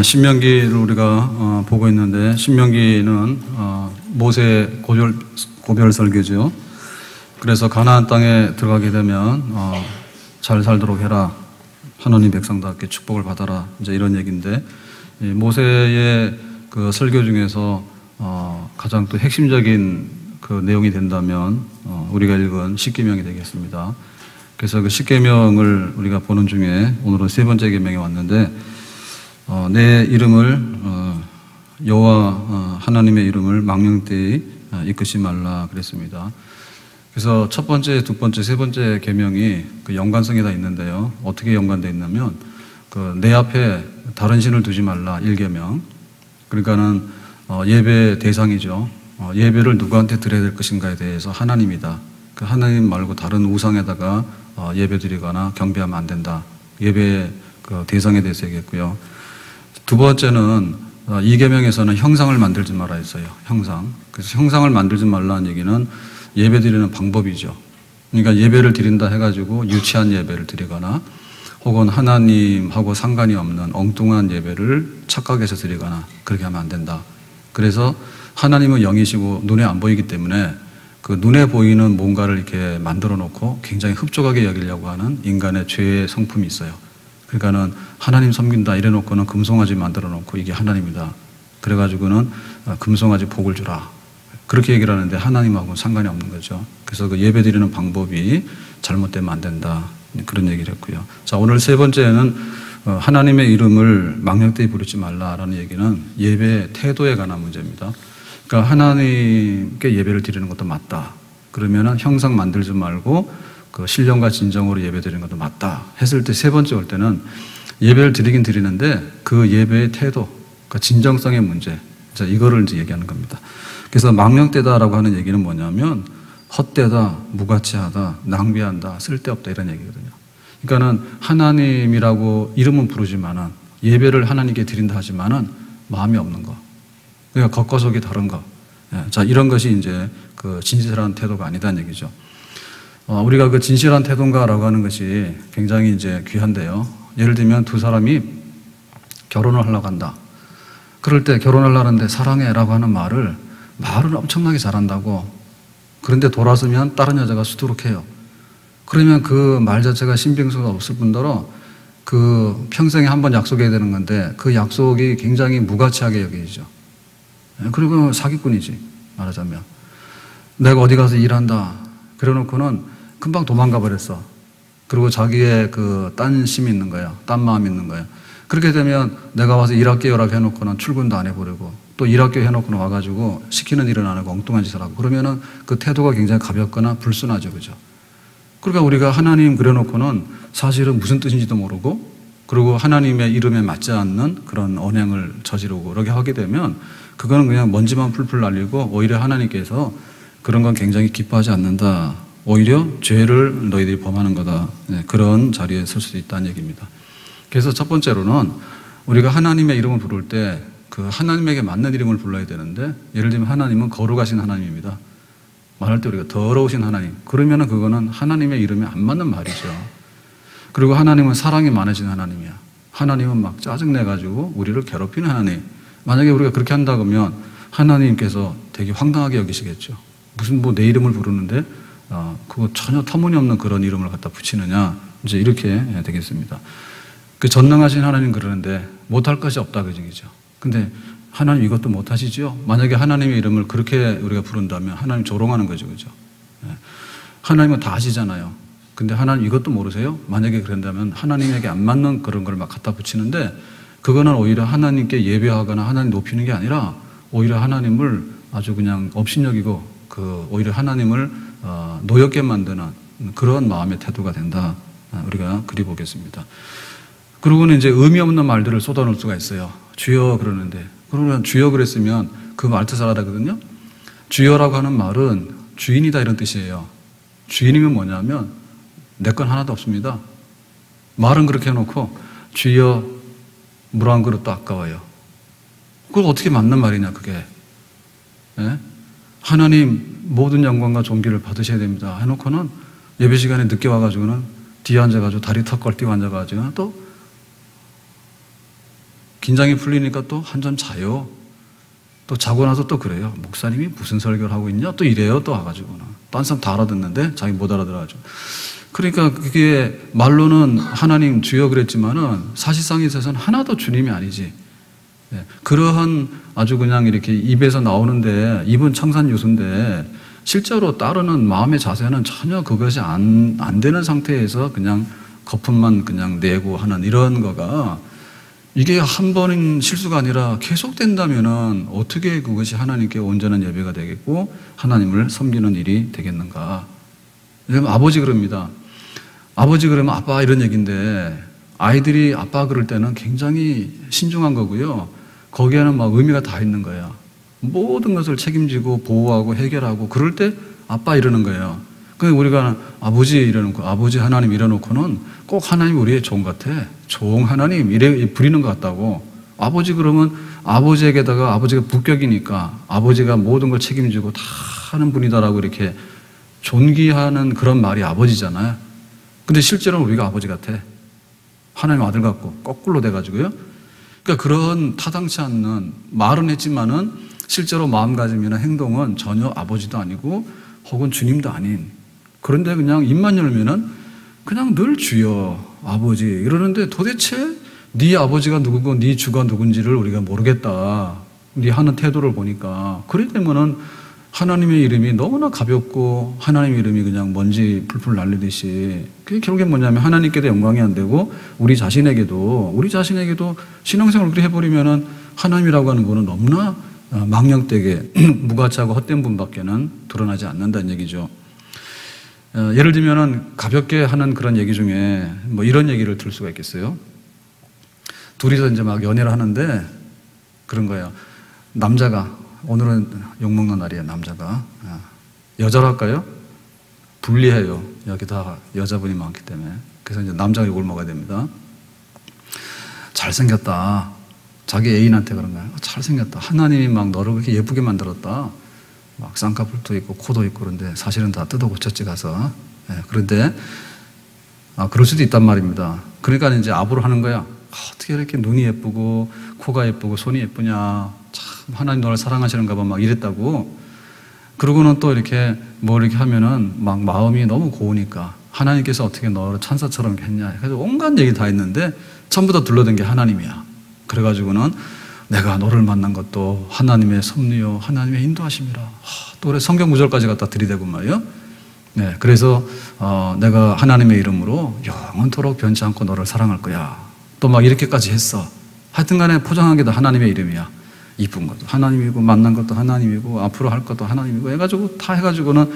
신명기를 우리가 보고 있는데, 신명기는 모세 고별 설교죠. 그래서 가나안 땅에 들어가게 되면 잘 살도록 해라, 하나님 백성답게 축복을 받아라, 이제 이런 얘기인데, 모세의 그 설교 중에서 가장 또 핵심적인 그 내용이 된다면 우리가 읽은 십계명이 되겠습니다. 그래서 그 십계명을 우리가 보는 중에 오늘은 세 번째 계명에 왔는데, 내 이름을 여호와 하나님의 이름을 망령되이 이끄지 말라 그랬습니다. 그래서 첫 번째, 두 번째, 세 번째 계명이 그 연관성이 다 있는데요. 어떻게 연관되어 있냐면, 그 내 앞에 다른 신을 두지 말라 1계명. 그러니까는 예배 대상이죠. 예배를 누구한테 드려야 될 것인가에 대해서 하나님이다. 그 하나님 말고 다른 우상에다가 예배 드리거나 경배하면 안 된다. 예배 그 대상에 대해서 얘기했고요. 두 번째는 2계명에서는 형상을 만들지 말아 했어요. 형상. 그래서 형상을 만들지 말라는 얘기는 예배 드리는 방법이죠. 그러니까 예배를 드린다 해가지고 유치한 예배를 드리거나 혹은 하나님하고 상관이 없는 엉뚱한 예배를 착각해서 드리거나 그렇게 하면 안 된다. 그래서 하나님은 영이시고 눈에 안 보이기 때문에 그 눈에 보이는 뭔가를 이렇게 만들어 놓고 굉장히 흡족하게 여기려고 하는 인간의 죄의 성품이 있어요. 그러니까는 하나님 섬긴다 이래 놓고는 금송아지 만들어 놓고 이게 하나님이다. 그래가지고는 금송아지 복을 주라. 그렇게 얘기를 하는데 하나님하고는 상관이 없는 거죠. 그래서 그 예배 드리는 방법이 잘못되면 안 된다. 그런 얘기를 했고요. 자, 오늘 세 번째는 하나님의 이름을 망령되이 부르지 말라라는 얘기는 예배 태도에 관한 문제입니다. 그러니까 하나님께 예배를 드리는 것도 맞다. 그러면은 형상 만들지 말고 그 신령과 진정으로 예배 드리는 것도 맞다 했을 때, 세 번째 올 때는 예배를 드리긴 드리는데 그 예배의 태도, 그 진정성의 문제, 자, 이거를 이제 얘기하는 겁니다. 그래서 망령되다라고 하는 얘기는 뭐냐면 헛되다, 무가치하다, 낭비한다, 쓸데없다 이런 얘기거든요. 그러니까는 하나님이라고 이름은 부르지만은 예배를 하나님께 드린다 하지만은 마음이 없는 거. 그러니까 겉과 속이 다른 거. 자, 이런 것이 이제 그 진실한 태도가 아니다는 얘기죠. 우리가 그 진실한 태도인가라고 하는 것이 굉장히 이제 귀한데요. 예를 들면 두 사람이 결혼을 하려고 한다. 그럴 때 결혼하려는데 사랑해라고 하는 말을 엄청나게 잘한다고. 그런데 돌아서면 다른 여자가 수두룩해요. 그러면 그 말 자체가 신빙성이 없을 뿐더러 그 평생에 한 번 약속해야 되는 건데 그 약속이 굉장히 무가치하게 여겨지죠. 그리고 사기꾼이지, 말하자면. 내가 어디 가서 일한다. 그래 놓고는 금방 도망가 버렸어. 그리고 자기의 그 딴 심이 있는 거야. 딴 마음이 있는 거야. 그렇게 되면 내가 와서 일할게요라고 해놓고는 출근도 안 해버리고 또 일할게요 해놓고는 와가지고 시키는 일은 안 하고 엉뚱한 짓을 하고 그러면은 그 태도가 굉장히 가볍거나 불순하죠. 그죠? 그러니까 우리가 하나님 그려놓고는 사실은 무슨 뜻인지도 모르고 그리고 하나님의 이름에 맞지 않는 그런 언행을 저지르고 그렇게 하게 되면 그거는 그냥 먼지만 풀풀 날리고 오히려 하나님께서 그런 건 굉장히 기뻐하지 않는다. 오히려 죄를 너희들이 범하는 거다. 그런 자리에 설 수도 있다는 얘기입니다. 그래서 첫 번째로는 우리가 하나님의 이름을 부를 때 그 하나님에게 맞는 이름을 불러야 되는데, 예를 들면 하나님은 거룩하신 하나님입니다. 말할 때 우리가 더러우신 하나님. 그러면은 그거는 하나님의 이름에 안 맞는 말이죠. 그리고 하나님은 사랑이 많으신 하나님이야. 하나님은 막 짜증내가지고 우리를 괴롭히는 하나님. 만약에 우리가 그렇게 한다 그러면 하나님께서 되게 황당하게 여기시겠죠. 무슨 뭐 내 이름을 부르는데 그거 전혀 터무니없는 그런 이름을 갖다 붙이느냐. 이제 이렇게 되겠습니다. 그 전능하신 하나님 그러는데 못할 것이 없다 그 얘기죠. 근데 하나님 이것도 못하시죠? 만약에 하나님의 이름을 그렇게 우리가 부른다면 하나님 조롱하는 거죠. 그죠? 하나님은 다 아시잖아요. 근데 하나님 이것도 모르세요? 만약에 그런다면 하나님에게 안 맞는 그런 걸 막 갖다 붙이는데 그거는 오히려 하나님께 예배하거나 하나님 높이는 게 아니라 오히려 하나님을 아주 그냥 업신여기고 그 오히려 하나님을 노엽게 만드는 그런 마음의 태도가 된다. 우리가 그리 보겠습니다. 그리고는 이제 의미 없는 말들을 쏟아놓을 수가 있어요. 주여 그러는데, 그러면 주여 그랬으면 그 말 뜻을 알아거든요. 주여라고 하는 말은 주인이다 이런 뜻이에요. 주인이면 뭐냐면 내 건 하나도 없습니다. 말은 그렇게 해놓고 주여 물 한 그릇도 아까워요. 그걸 어떻게 맞는 말이냐 그게. 예? 하나님 모든 영광과 존귀를 받으셔야 됩니다 해놓고는 예배 시간에 늦게 와가지고는 뒤에 앉아가지고 다리 턱 걸뛰고 앉아가지고 또 긴장이 풀리니까 또 한 잔 자요. 또 자고 나서 또 그래요. 목사님이 무슨 설교를 하고 있냐? 또 이래요. 또 와가지고는. 딴 사람 다 알아듣는데 자기 못 알아들어가지고. 그러니까 그게 말로는 하나님 주여 그랬지만은 사실상에 있어서는 하나도 주님이 아니지. 예, 그러한 아주 그냥 이렇게 입에서 나오는데 입은 청산 유수인데 실제로 따르는 마음의 자세는 전혀 그것이 안 되는 상태에서 그냥 거품만 그냥 내고 하는 이런 거가 이게 한 번인 실수가 아니라 계속된다면은 어떻게 그것이 하나님께 온전한 예배가 되겠고 하나님을 섬기는 일이 되겠는가. 아버지 그럽니다. 아버지 그러면 아빠 이런 얘기인데 아이들이 아빠 그럴 때는 굉장히 신중한 거고요. 거기에는 막 의미가 다 있는 거예요. 모든 것을 책임지고 보호하고 해결하고 그럴 때 아빠 이러는 거예요. 그러니까 우리가 아버지 이러놓고 아버지 하나님 이러놓고는 꼭 하나님 우리의 종 같아. 종 하나님 이래 부리는 것 같다고. 아버지 그러면 아버지에게다가 아버지가 부격이니까 아버지가 모든 걸 책임지고 다 하는 분이다라고 이렇게 존귀하는 그런 말이 아버지잖아요. 근데 실제로는 우리가 아버지 같아. 하나님 아들 같고 거꾸로 돼가지고요. 그러니까 그런 타당치 않는 말은 했지만은 실제로 마음가짐이나 행동은 전혀 아버지도 아니고 혹은 주님도 아닌 그런데 그냥 입만 열면은 그냥 늘 주여 아버지 이러는데 도대체 네 아버지가 누구고 네 주가 누군지를 우리가 모르겠다. 네 하는 태도를 보니까 그렇기 때문은 하나님의 이름이 너무나 가볍고 하나님의 이름이 그냥 먼지 풀풀 날리듯이 그게 결국엔 뭐냐면 하나님께도 영광이 안 되고 우리 자신에게도 신앙생활을 그렇게 해버리면은 하나님이라고 하는 거는 너무나 망령되게 무가치하고 헛된 분밖에는 드러나지 않는다는 얘기죠. 예를 들면은 가볍게 하는 그런 얘기 중에 뭐 이런 얘기를 들을 수가 있겠어요. 둘이서 이제 막 연애를 하는데 그런 거예요. 남자가 오늘은 욕먹는 날이에요. 남자가 여자로 할까요? 불리해요. 여기 다 여자분이 많기 때문에. 그래서 이제 남자가 욕을 먹어야 됩니다. 잘생겼다. 자기 애인한테 그런 거예요. 잘생겼다. 하나님이 막 너를 그렇게 예쁘게 만들었다. 막 쌍꺼풀도 있고 코도 있고 그런데 사실은 다 뜯어 고쳤지 가서. 그런데 그럴 수도 있단 말입니다. 그러니까 이제 압으로 하는 거야. 어떻게 이렇게 눈이 예쁘고 코가 예쁘고 손이 예쁘냐. 참 하나님 너를 사랑하시는가 봐 막 이랬다고. 그러고는 또 이렇게 뭐 이렇게 하면은 막 마음이 너무 고우니까 하나님께서 어떻게 너를 천사처럼 했냐. 그래서 온갖 얘기 다 했는데 전부 다 둘러댄 게 하나님이야. 그래가지고는 내가 너를 만난 것도 하나님의 섭리요 하나님의 인도하심이라. 또 그래 성경 구절까지 갖다 들이대고 말이요. 네, 그래서 내가 하나님의 이름으로 영원토록 변치 않고 너를 사랑할 거야. 또 막 이렇게까지 했어. 하여튼간에 포장한 게 다 하나님의 이름이야. 이쁜 것도 하나님이고 만난 것도 하나님이고 앞으로 할 것도 하나님이고 해가지고 다 해가지고는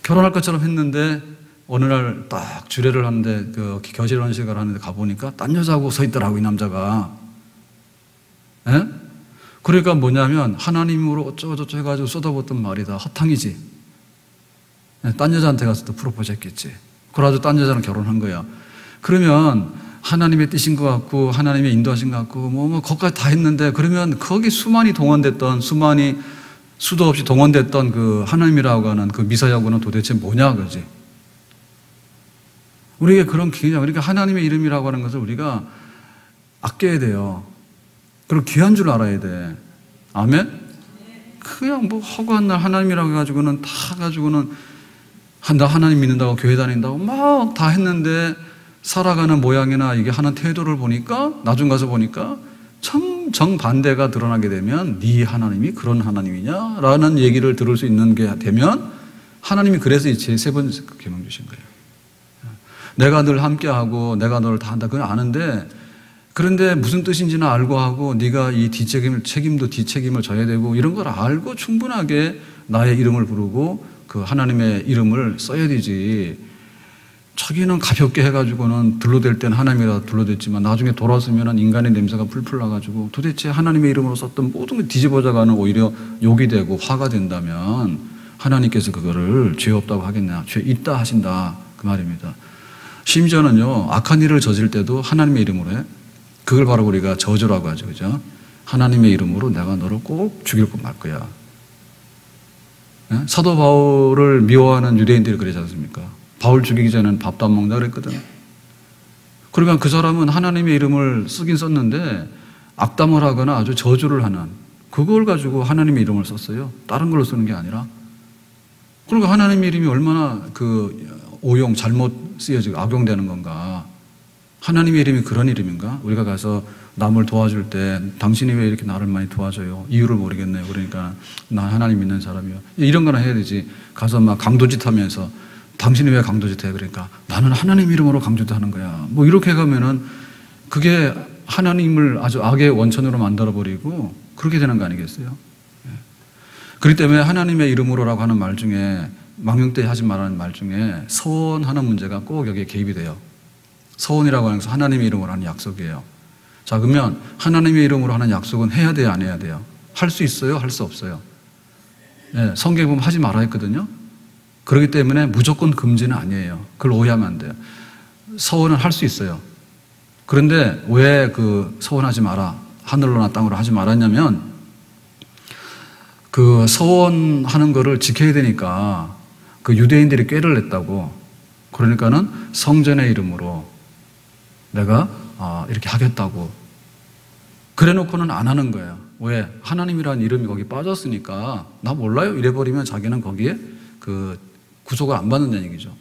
결혼할 것처럼 했는데 어느 날 딱 주례를 하는데 그 겨실혼식을 하는데 가보니까 딴 여자하고 서 있더라고 이 남자가. 예? 그러니까 뭐냐면 하나님으로 어쩌고저쩌고 해가지고 쏟아붓던 말이 다 허탕이지. 딴 여자한테 가서 또 프로포즈 했겠지. 그래가지고 딴 여자랑 결혼한 거야. 그러면 하나님의 뜻인 것 같고 하나님의 인도하신 것 같고 뭐 거기까지 다 했는데 그러면 거기 수도 없이 동원됐던 그 하나님이라고 하는 그 미사여구는 도대체 뭐냐 그러지. 우리에게 그런 기냐. 그러니까 하나님의 이름이라고 하는 것을 우리가 아껴야 돼요. 그리고 귀한 줄 알아야 돼. 아멘? 그냥 뭐 허구한 날 하나님이라고 해가지고는 다 가지고는 나 하나님 믿는다고 교회 다닌다고 막 다 했는데 살아가는 모양이나 이게 하는 태도를 보니까 나중 가서 보니까 참 정반대가 드러나게 되면 네 하나님이 그런 하나님이냐? 라는 얘기를 들을 수 있는 게 되면 하나님이 그래서 제 세 번째 계명 주신 거예요. 내가 늘 함께하고 내가 너를 다 한다. 그건 아는데 그런데 무슨 뜻인지는 알고 하고 네가 이 책임도 뒷책임을 져야 되고 이런 걸 알고 충분하게 나의 이름을 부르고 그 하나님의 이름을 써야 되지. 자기는 가볍게 해가지고는 둘러댈 때는 하나님이라 둘러댔지만 나중에 돌아서면 인간의 냄새가 풀풀 나가지고 도대체 하나님의 이름으로 썼던 모든 게 뒤집어져가는 오히려 욕이 되고 화가 된다면 하나님께서 그거를 죄 없다고 하겠냐. 죄 있다 하신다. 그 말입니다. 심지어는요, 악한 일을 저질 때도 하나님의 이름으로 해. 그걸 바로 우리가 저주라고 하죠. 그죠? 하나님의 이름으로 내가 너를 꼭 죽일 것 말 거야. 네? 사도 바울을 미워하는 유대인들이 그러지 않습니까? 바울 죽이기 전에는 밥도 안 먹는다 그랬거든. 그러니까 그 사람은 하나님의 이름을 쓰긴 썼는데 악담을 하거나 아주 저주를 하는 그걸 가지고 하나님의 이름을 썼어요. 다른 걸로 쓰는 게 아니라. 그러니까 하나님의 이름이 얼마나 잘못 쓰여지고 악용되는 건가. 하나님의 이름이 그런 이름인가? 우리가 가서 남을 도와줄 때 당신이 왜 이렇게 나를 많이 도와줘요? 이유를 모르겠네요. 그러니까 나 하나님 믿는 사람이요. 이런 거나 해야 되지. 가서 막 강도짓 하면서 당신이 왜 강도짓 해? 그러니까 나는 하나님 이름으로 강도짓 하는 거야. 뭐 이렇게 가면은 그게 하나님을 아주 악의 원천으로 만들어버리고 그렇게 되는 거 아니겠어요? 그렇기 때문에 하나님의 이름으로라고 하는 말 중에 망령되이 하지 말라는 말 중에 서원하는 문제가 꼭 여기에 개입이 돼요. 서원이라고 하는 것은 하나님의 이름으로 하는 약속이에요. 자, 그러면 하나님의 이름으로 하는 약속은 해야 돼요, 안 해야 돼요? 할 수 있어요, 할 수 없어요? 성경에 보면 하지 말아 했거든요. 그렇기 때문에 무조건 금지는 아니에요. 그걸 오해하면 안 돼요. 서원은 할 수 있어요. 그런데 왜 서원하지 마라, 하늘로나 땅으로 하지 말았냐면 그 서원하는 거를 지켜야 되니까 그 유대인들이 꾀를 냈다고. 그러니까는 성전의 이름으로 내가 이렇게 하겠다고. 그래 놓고는 안 하는 거예요. 왜? 하나님이라는 이름이 거기 빠졌으니까 나 몰라요? 이래버리면 자기는 거기에 구속을 안 받는다는 얘기죠.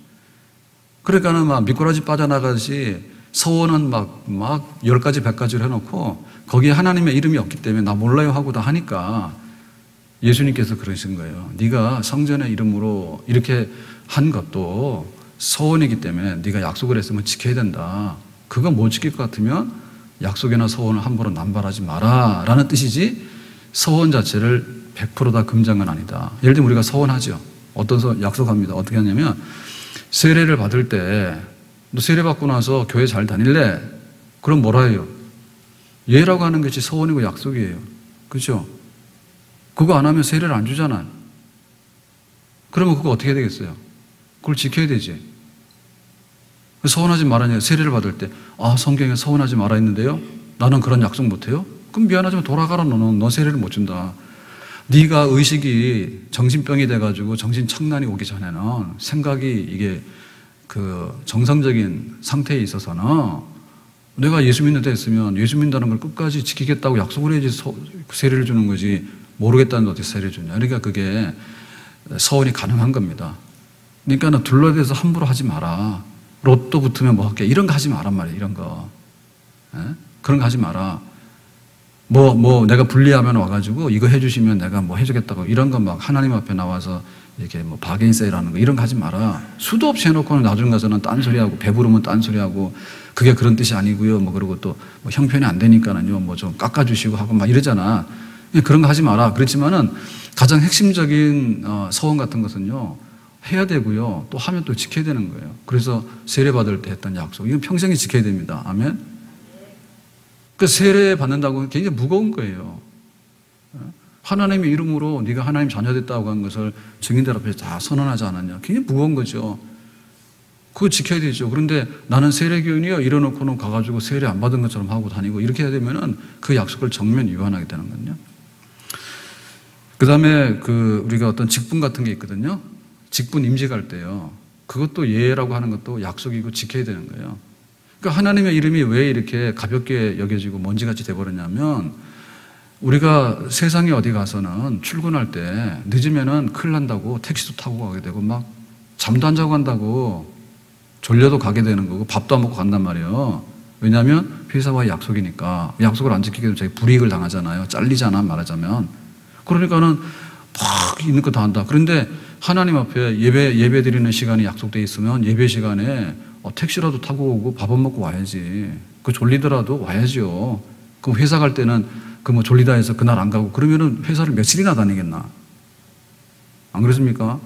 그러니까는 막 미꾸라지 빠져나가듯이 서원은 막 10가지, 100가지를 해놓고 거기에 하나님의 이름이 없기 때문에 나 몰라요 하고 다 하니까 예수님께서 그러신 거예요. 네가 성전의 이름으로 이렇게 한 것도 서원이기 때문에 네가 약속을 했으면 지켜야 된다. 그거 못 지킬 것 같으면 약속이나 서원을 함부로 남발하지 마라 라는 뜻이지 서원 자체를 100% 다 금지한 건 아니다. 예를 들면 우리가 서원하죠. 어떤 약속합니다. 어떻게 하냐면 세례를 받을 때 너 세례 받고 나서 교회 잘 다닐래? 그럼 뭐라 해요? 예라고 하는 것이 서원이고 약속이에요. 그렇죠? 그거 안 하면 세례를 안 주잖아요. 그러면 그거 어떻게 되겠어요? 그걸 지켜야 되지. 서원하지 말아냐. 세례를 받을 때 성경에 서원하지 말아 했는데요. 나는 그런 약속 못해요? 그럼 미안하지만 돌아가라. 너 세례를 못 준다. 네가 의식이 정신병이 돼가지고 정신착란이 오기 전에는 생각이 이게 정상적인 상태에 있어서는 내가 예수 믿는 데 있으면 예수 믿는다는 걸 끝까지 지키겠다고 약속을 해야지 세례를 주는 거지. 모르겠다는데 어떻게 세례를 주냐. 그러니까 그게 서원이 가능한 겁니다. 그러니까 둘러대서 함부로 하지 마라. 로또 붙으면 뭐 할게. 이런 거 하지 마란 말이에요. 이런 거. 그런 거 하지 마라. 내가 불리하면 와가지고 이거 해주시면 내가 뭐 해주겠다고 이런 거 막 하나님 앞에 나와서 이렇게 바게인 세일하는 거 이런 거 하지 마라. 수도 없이 해놓고는 나중 가서는 딴소리하고 배부르면 딴소리하고 그게 그런 뜻이 아니고요. 그리고 또 형편이 안 되니까는요. 좀 깎아주시고 하고 막 이러잖아. 그런 거 하지 마라. 그렇지만은 가장 핵심적인 서원 같은 것은요. 해야 되고요. 또 하면 또 지켜야 되는 거예요. 그래서 세례 받을 때 했던 약속. 이건 평생에 지켜야 됩니다. 아멘. 그 세례 받는다고 굉장히 무거운 거예요. 하나님의 이름으로 네가 하나님 자녀 됐다고 한 것을 증인들 앞에서 다 선언하지 않았냐. 굉장히 무거운 거죠. 그거 지켜야 되죠. 그런데 나는 세례교인이요. 이래놓고는 가가지고 세례 안 받은 것처럼 하고 다니고 이렇게 해야 되면은 그 약속을 정면 위반하게 되는 거거든요. 그 다음에 우리가 어떤 직분 같은 게 있거든요. 직분 임직할 때요. 그것도 예라고 하는 것도 약속이고 지켜야 되는 거예요. 그러니까 하나님의 이름이 왜 이렇게 가볍게 여겨지고 먼지같이 돼버렸냐면 우리가 세상에 어디 가서는 출근할 때 늦으면은 큰일 난다고 택시도 타고 가게 되고 막 잠도 안 자고 간다고 졸려도 가게 되는 거고 밥도 안 먹고 간단 말이에요. 왜냐하면 회사와의 약속이니까 약속을 안 지키게 되면 자기 불이익을 당하잖아요. 잘리잖아 말하자면. 그러니까는 막 있는 거 다 한다. 그런데 하나님 앞에 예배 드리는 시간이 약속되어 있으면 예배 시간에 택시라도 타고 오고 밥은 먹고 와야지. 졸리더라도 와야지요. 그럼 회사 갈 때는 졸리다 해서 그날 안 가고 그러면은 회사를 며칠이나 다니겠나? 안 그렇습니까?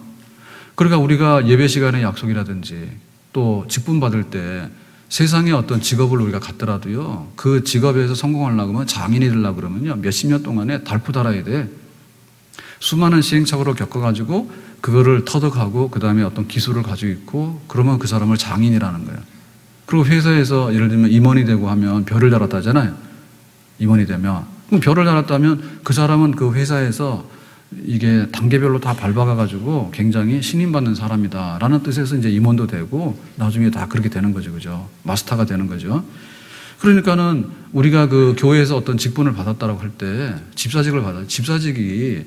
그러니까 우리가 예배 시간의 약속이라든지 또 직분 받을 때 세상에 어떤 직업을 우리가 갖더라도요. 그 직업에서 성공하려고 하면 장인이 되려고 그러면요. 몇십 년 동안에 달고 달아야 돼. 수많은 시행착오를 겪어가지고 그거를 터득하고 그 다음에 어떤 기술을 가지고 있고 그러면 그 사람을 장인이라는 거예요. 그리고 회사에서 예를 들면 임원이 되고 하면 별을 달았다잖아요. 임원이 되면. 그럼 별을 달았다면 그 사람은 그 회사에서 이게 단계별로 다 밟아가가지고 굉장히 신임받는 사람이다라는 뜻에서 이제 임원도 되고 나중에 다 그렇게 되는 거죠, 그죠? 마스터가 되는 거죠. 그러니까는 우리가 그 교회에서 어떤 직분을 받았다라고 할 때 집사직을 받아요. 집사직이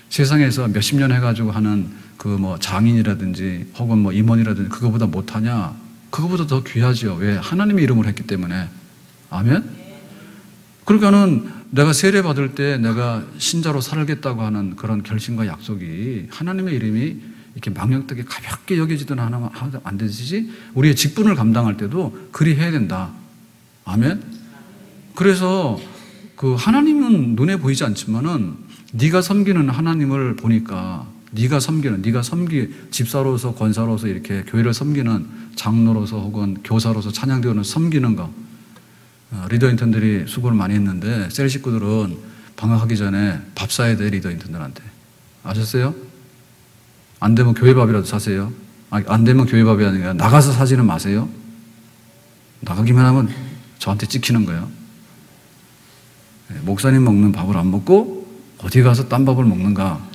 세상에서 몇십 년 해가지고 하는 그 뭐 장인이라든지 혹은 뭐 임원이라든지 그거보다 못하냐? 그거보다 더 귀하죠. 왜? 하나님의 이름으로 했기 때문에. 아멘? 그러니까는 내가 세례 받을 때 내가 신자로 살겠다고 하는 그런 결심과 약속이 하나님의 이름이 이렇게 망령되게 가볍게 여겨지든 하나 안 되지, 우리의 직분을 감당할 때도 그리 해야 된다. 아멘? 그래서 그 하나님은 눈에 보이지 않지만은 네가 섬기는 하나님을 보니까 네가 집사로서 권사로서 이렇게 교회를 섬기는 장로로서 혹은 교사로서 찬양대원을 섬기는 거, 리더 인턴들이 수고를 많이 했는데 셀 식구들은 방학하기 전에 밥 사야 돼, 리더 인턴들한테. 아셨어요? 안 되면 교회 밥이라도 사세요. 안 되면 교회 밥이 아니라 나가서 사지는 마세요. 나가기만 하면 저한테 찍히는 거예요. 목사님 먹는 밥을 안 먹고 어디 가서 딴 밥을 먹는가.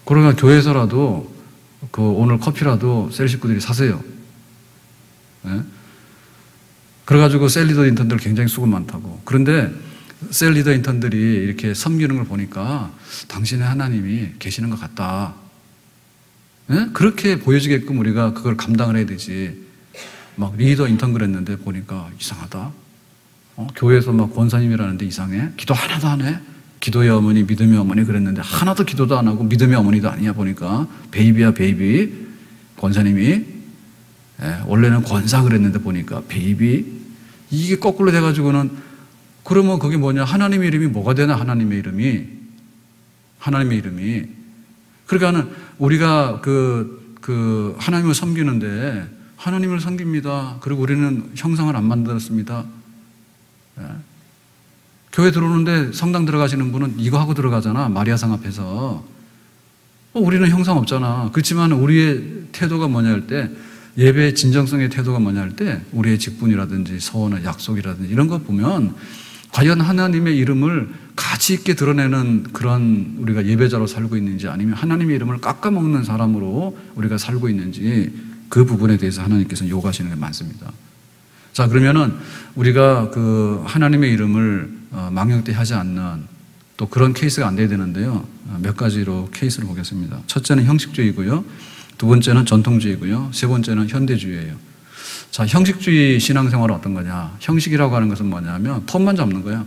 그러면 교회에서라도 그 오늘 커피라도 셀 식구들이 사세요. 네? 그래가지고 셀 리더 인턴들 굉장히 수고 많다고. 그런데 셀 리더 인턴들이 이렇게 섬기는 걸 보니까 당신의 하나님이 계시는 것 같다. 네? 그렇게 보여지게끔 우리가 그걸 감당을 해야 되지. 막 리더 인턴 그랬는데 보니까 이상하다. 교회에서 막 권사님이라는데 이상해. 기도 하나도 안 해. 기도의 어머니, 믿음의 어머니 그랬는데 하나도 기도도 안 하고 믿음의 어머니도 아니야 보니까. 베이비야 베이비. 권사님이 원래는 권사 그랬는데 보니까 베이비. 이게 거꾸로 돼가지고는 그러면 그게 뭐냐. 하나님의 이름이 뭐가 되나. 하나님의 이름이 그러니까는 우리가 그 하나님을 섬기는데 하나님을 섬깁니다. 그리고 우리는 형상을 안 만들었습니다. 교회 들어오는데 성당 들어가시는 분은 이거 하고 들어가잖아. 마리아상 앞에서. 우리는 형상 없잖아. 그렇지만 우리의 태도가 뭐냐 할 때, 예배의 진정성의 태도가 뭐냐 할 때 우리의 직분이라든지 서원의 약속이라든지 이런 거 보면 과연 하나님의 이름을 가치 있게 드러내는 그런 우리가 예배자로 살고 있는지 아니면 하나님의 이름을 깎아먹는 사람으로 우리가 살고 있는지 그 부분에 대해서 하나님께서 요구하시는 게 많습니다. 자, 그러면은 우리가 그 하나님의 이름을 망령되이 하지 않는 또 그런 케이스가 안 돼야 되는데요. 몇 가지로 케이스를 보겠습니다. 첫째는 형식주의고요. 두 번째는 전통주의고요. 세 번째는 현대주의예요. 자, 형식주의 신앙생활은 어떤 거냐? 형식이라고 하는 것은 뭐냐면 폼만 잡는 거예요.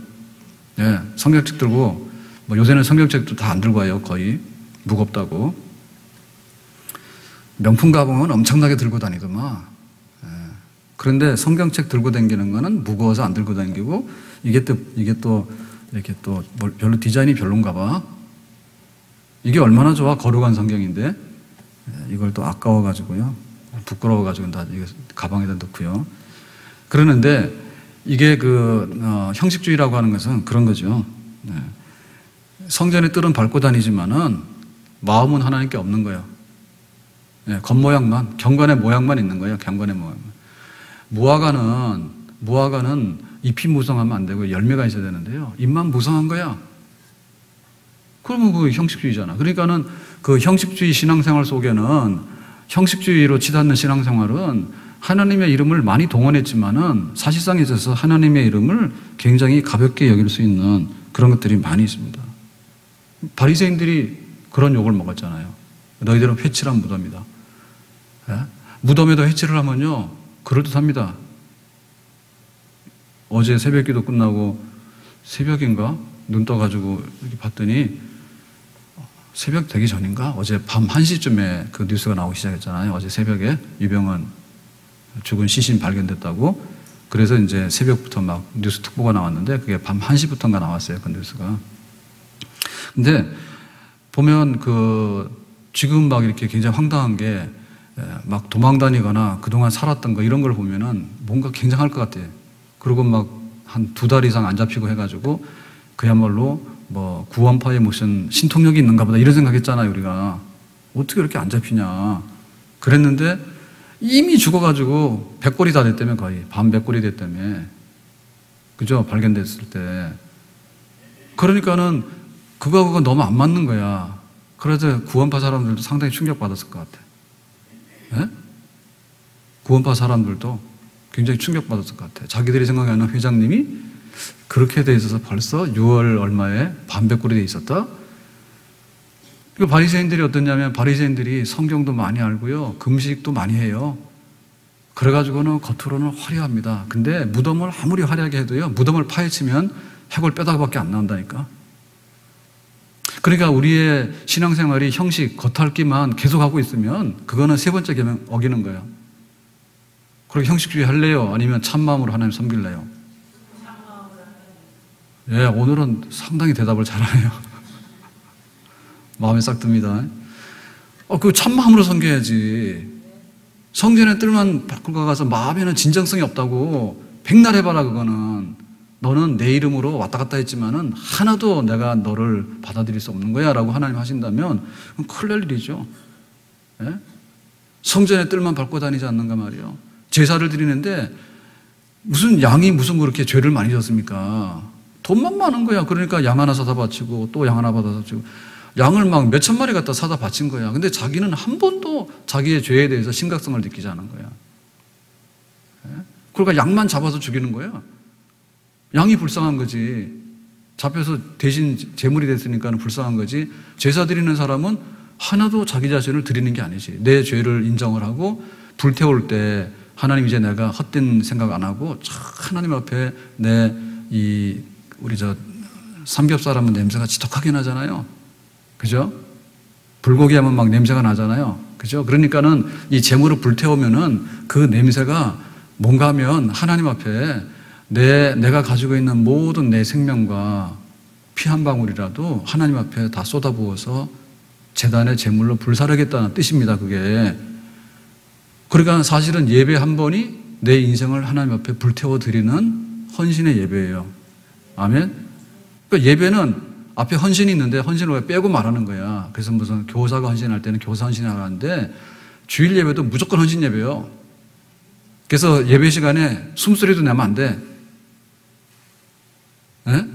예, 성경책 들고 뭐 요새는 성경책도 다 안 들고 와요. 거의 무겁다고. 명품 가방은 엄청나게 들고 다니더만. 그런데 성경책 들고 다니는 거는 무거워서 안 들고 다니고 이게 또 이렇게 또 별로 디자인이 별론가 봐. 이게 얼마나 좋아. 거룩한 성경인데 이걸 또 아까워가지고요. 부끄러워가지고 다 이거 가방에다 넣고요. 그러는데 이게 형식주의라고 하는 것은 그런 거죠. 성전의 뜰은 밟고 다니지만은 마음은 하나님께 없는 거예요. 겉모양만, 경건의 모양만 있는 거예요. 경건의 모양만. 무화과는 잎이 무성하면 안 되고 열매가 있어야 되는데요. 잎만 무성한 거야. 그러면 그 형식주의잖아. 그러니까는 그 형식주의 신앙생활 속에는 형식주의로 치닫는 신앙생활은 하나님의 이름을 많이 동원했지만은 사실상에 있어서 하나님의 이름을 굉장히 가볍게 여길 수 있는 그런 것들이 많이 있습니다. 바리새인들이 그런 욕을 먹었잖아요. 너희들은 회칠한 무덤이다. 무덤에도 회칠을 하면요 그럴듯합니다. 어제 새벽기도 끝나고 새벽인가 눈 떠가지고 이렇게 봤더니 새벽 되기 전인가 어제 밤 1시쯤에 그 뉴스가 나오기 시작했잖아요. 어제 새벽에 유병헌 죽은 시신 발견됐다고. 그래서 이제 새벽부터 막 뉴스 특보가 나왔는데 그게 밤 1시부터인가 나왔어요. 그 뉴스가. 근데 보면 지금 막 이렇게 굉장히 황당한 게 막 도망 다니거나 그동안 살았던 거 이런 걸 보면은 뭔가 굉장할 것 같아요. 그리고 막 한 2달 이상 안 잡히고 해가지고 그야말로 뭐 구원파에 무슨 신통력이 있는가 보다 이런 생각했잖아요. 우리가 어떻게 이렇게 안 잡히냐 그랬는데 이미 죽어가지고 100골이 다 됐다며. 거의 밤 100골이 됐다며. 그죠? 발견됐을 때. 그러니까는 그거하고가 너무 안 맞는 거야. 그래서 구원파 사람들도 상당히 충격받았을 것 같아. 예? 구원파 사람들도 굉장히 충격받았을 것 같아. 자기들이 생각하는 회장님이 그렇게 돼 있어서 벌써 6월 얼마에 반백골이 돼 있었다? 그 바리새인들이 어떠냐면 바리새인들이 성경도 많이 알고요. 금식도 많이 해요. 그래가지고는 겉으로는 화려합니다. 근데 무덤을 아무리 화려하게 해도요. 무덤을 파헤치면 해골 뼈다귀밖에 안 나온다니까. 그러니까 우리의 신앙생활이 형식, 겉핥기만 계속하고 있으면 그거는 세 번째 계명 어기는 거예요. 그리고 형식주의 할래요? 아니면 참마음으로 하나님 섬길래요? 예, 오늘은 상당히 대답을 잘하네요. 마음에 싹 듭니다. 그 참마음으로 섬겨야지. 성전의 뜰만 밖으로 가서 마음에는 진정성이 없다고 백날 해봐라. 그거는 너는 내 이름으로 왔다 갔다 했지만은 하나도 내가 너를 받아들일 수 없는 거야 라고 하나님 하신다면 그건 큰일 날 일이죠. 예? 성전의 뜰만 밟고 다니지 않는가 말이에요. 제사를 드리는데 무슨 양이 무슨 그렇게 죄를 많이 졌습니까? 돈만 많은 거야. 그러니까 양 하나 사다 바치고 또 양 하나 받아 바치고 양을 막 몇천 마리 갖다 사다 바친 거야. 근데 자기는 한 번도 자기의 죄에 대해서 심각성을 느끼지 않은 거야. 예? 그러니까 양만 잡아서 죽이는 거야. 양이 불쌍한 거지. 잡혀서 대신 제물이 됐으니까는 불쌍한 거지. 제사 드리는 사람은 하나도 자기 자신을 드리는 게 아니지. 내 죄를 인정을 하고 불태울 때 하나님 이제 내가 헛된 생각 안 하고 하나님 앞에 우리 삼겹살 하면 냄새가 지독하게 나잖아요. 그죠? 불고기 하면 막 냄새가 나잖아요. 그죠? 그러니까는 이 제물을 불태우면은 그 냄새가 뭔가 하면 하나님 앞에 내가 가지고 있는 모든 내 생명과 피 한 방울이라도 하나님 앞에 다 쏟아부어서 제단의 제물로 불사르겠다는 뜻입니다. 그게. 그러니까 사실은 예배 한 번이 내 인생을 하나님 앞에 불태워 드리는 헌신의 예배예요. 아멘. 그러니까 예배는 앞에 헌신이 있는데 헌신을 왜 빼고 말하는 거야. 그래서 무슨 교사가 헌신할 때는 교사 헌신을 하는데 주일 예배도 무조건 헌신 예배예요. 그래서 예배 시간에 숨소리도 내면 안 돼. 예?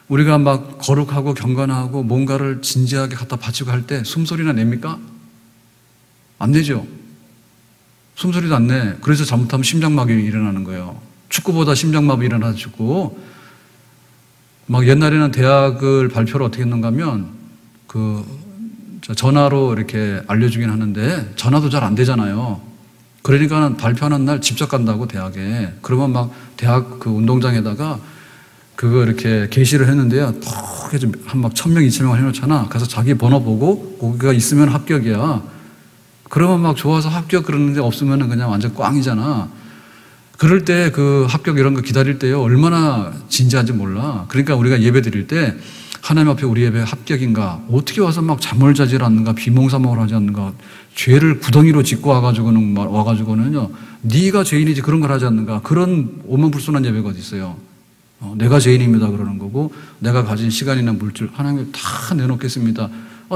우리가 막 거룩하고 경건하고 뭔가를 진지하게 갖다 바치고 할 때 숨소리나 냅니까? 안 내죠. 숨소리도 안 내. 그래서 잘못하면 심장마비 일어나는 거예요. 축구보다 심장마비 일어나서 죽고, 막 옛날에는 대학을 발표를 어떻게 했는가 하면 전화로 이렇게 알려주긴 하는데 전화도 잘 안 되잖아요. 그러니까는 발표하는 날 직접 간다고 대학에. 그러면 막 대학 그 운동장에다가 그거 이렇게 게시를 했는데요. 푹 해서 막 1000명, 2000명 해놓잖아. 가서 자기 번호 보고 거기가 있으면 합격이야. 그러면 막 좋아서 합격 그러는데 없으면 그냥 완전 꽝이잖아. 그럴 때 그 합격 이런 거 기다릴 때요. 얼마나 진지한지 몰라. 그러니까 우리가 예배 드릴 때 하나님 앞에 우리 예배 합격인가? 어떻게 와서 막 잠을 자질 않는가? 비몽사몽을 하지 않는가? 죄를 구덩이로 짓고 와가지고는요. 네가 죄인이지 그런 걸 하지 않는가? 그런 오만불손한 예배가 어디 있어요? 내가 죄인입니다 그러는 거고 내가 가진 시간이나 물질 하나님 다 내놓겠습니다.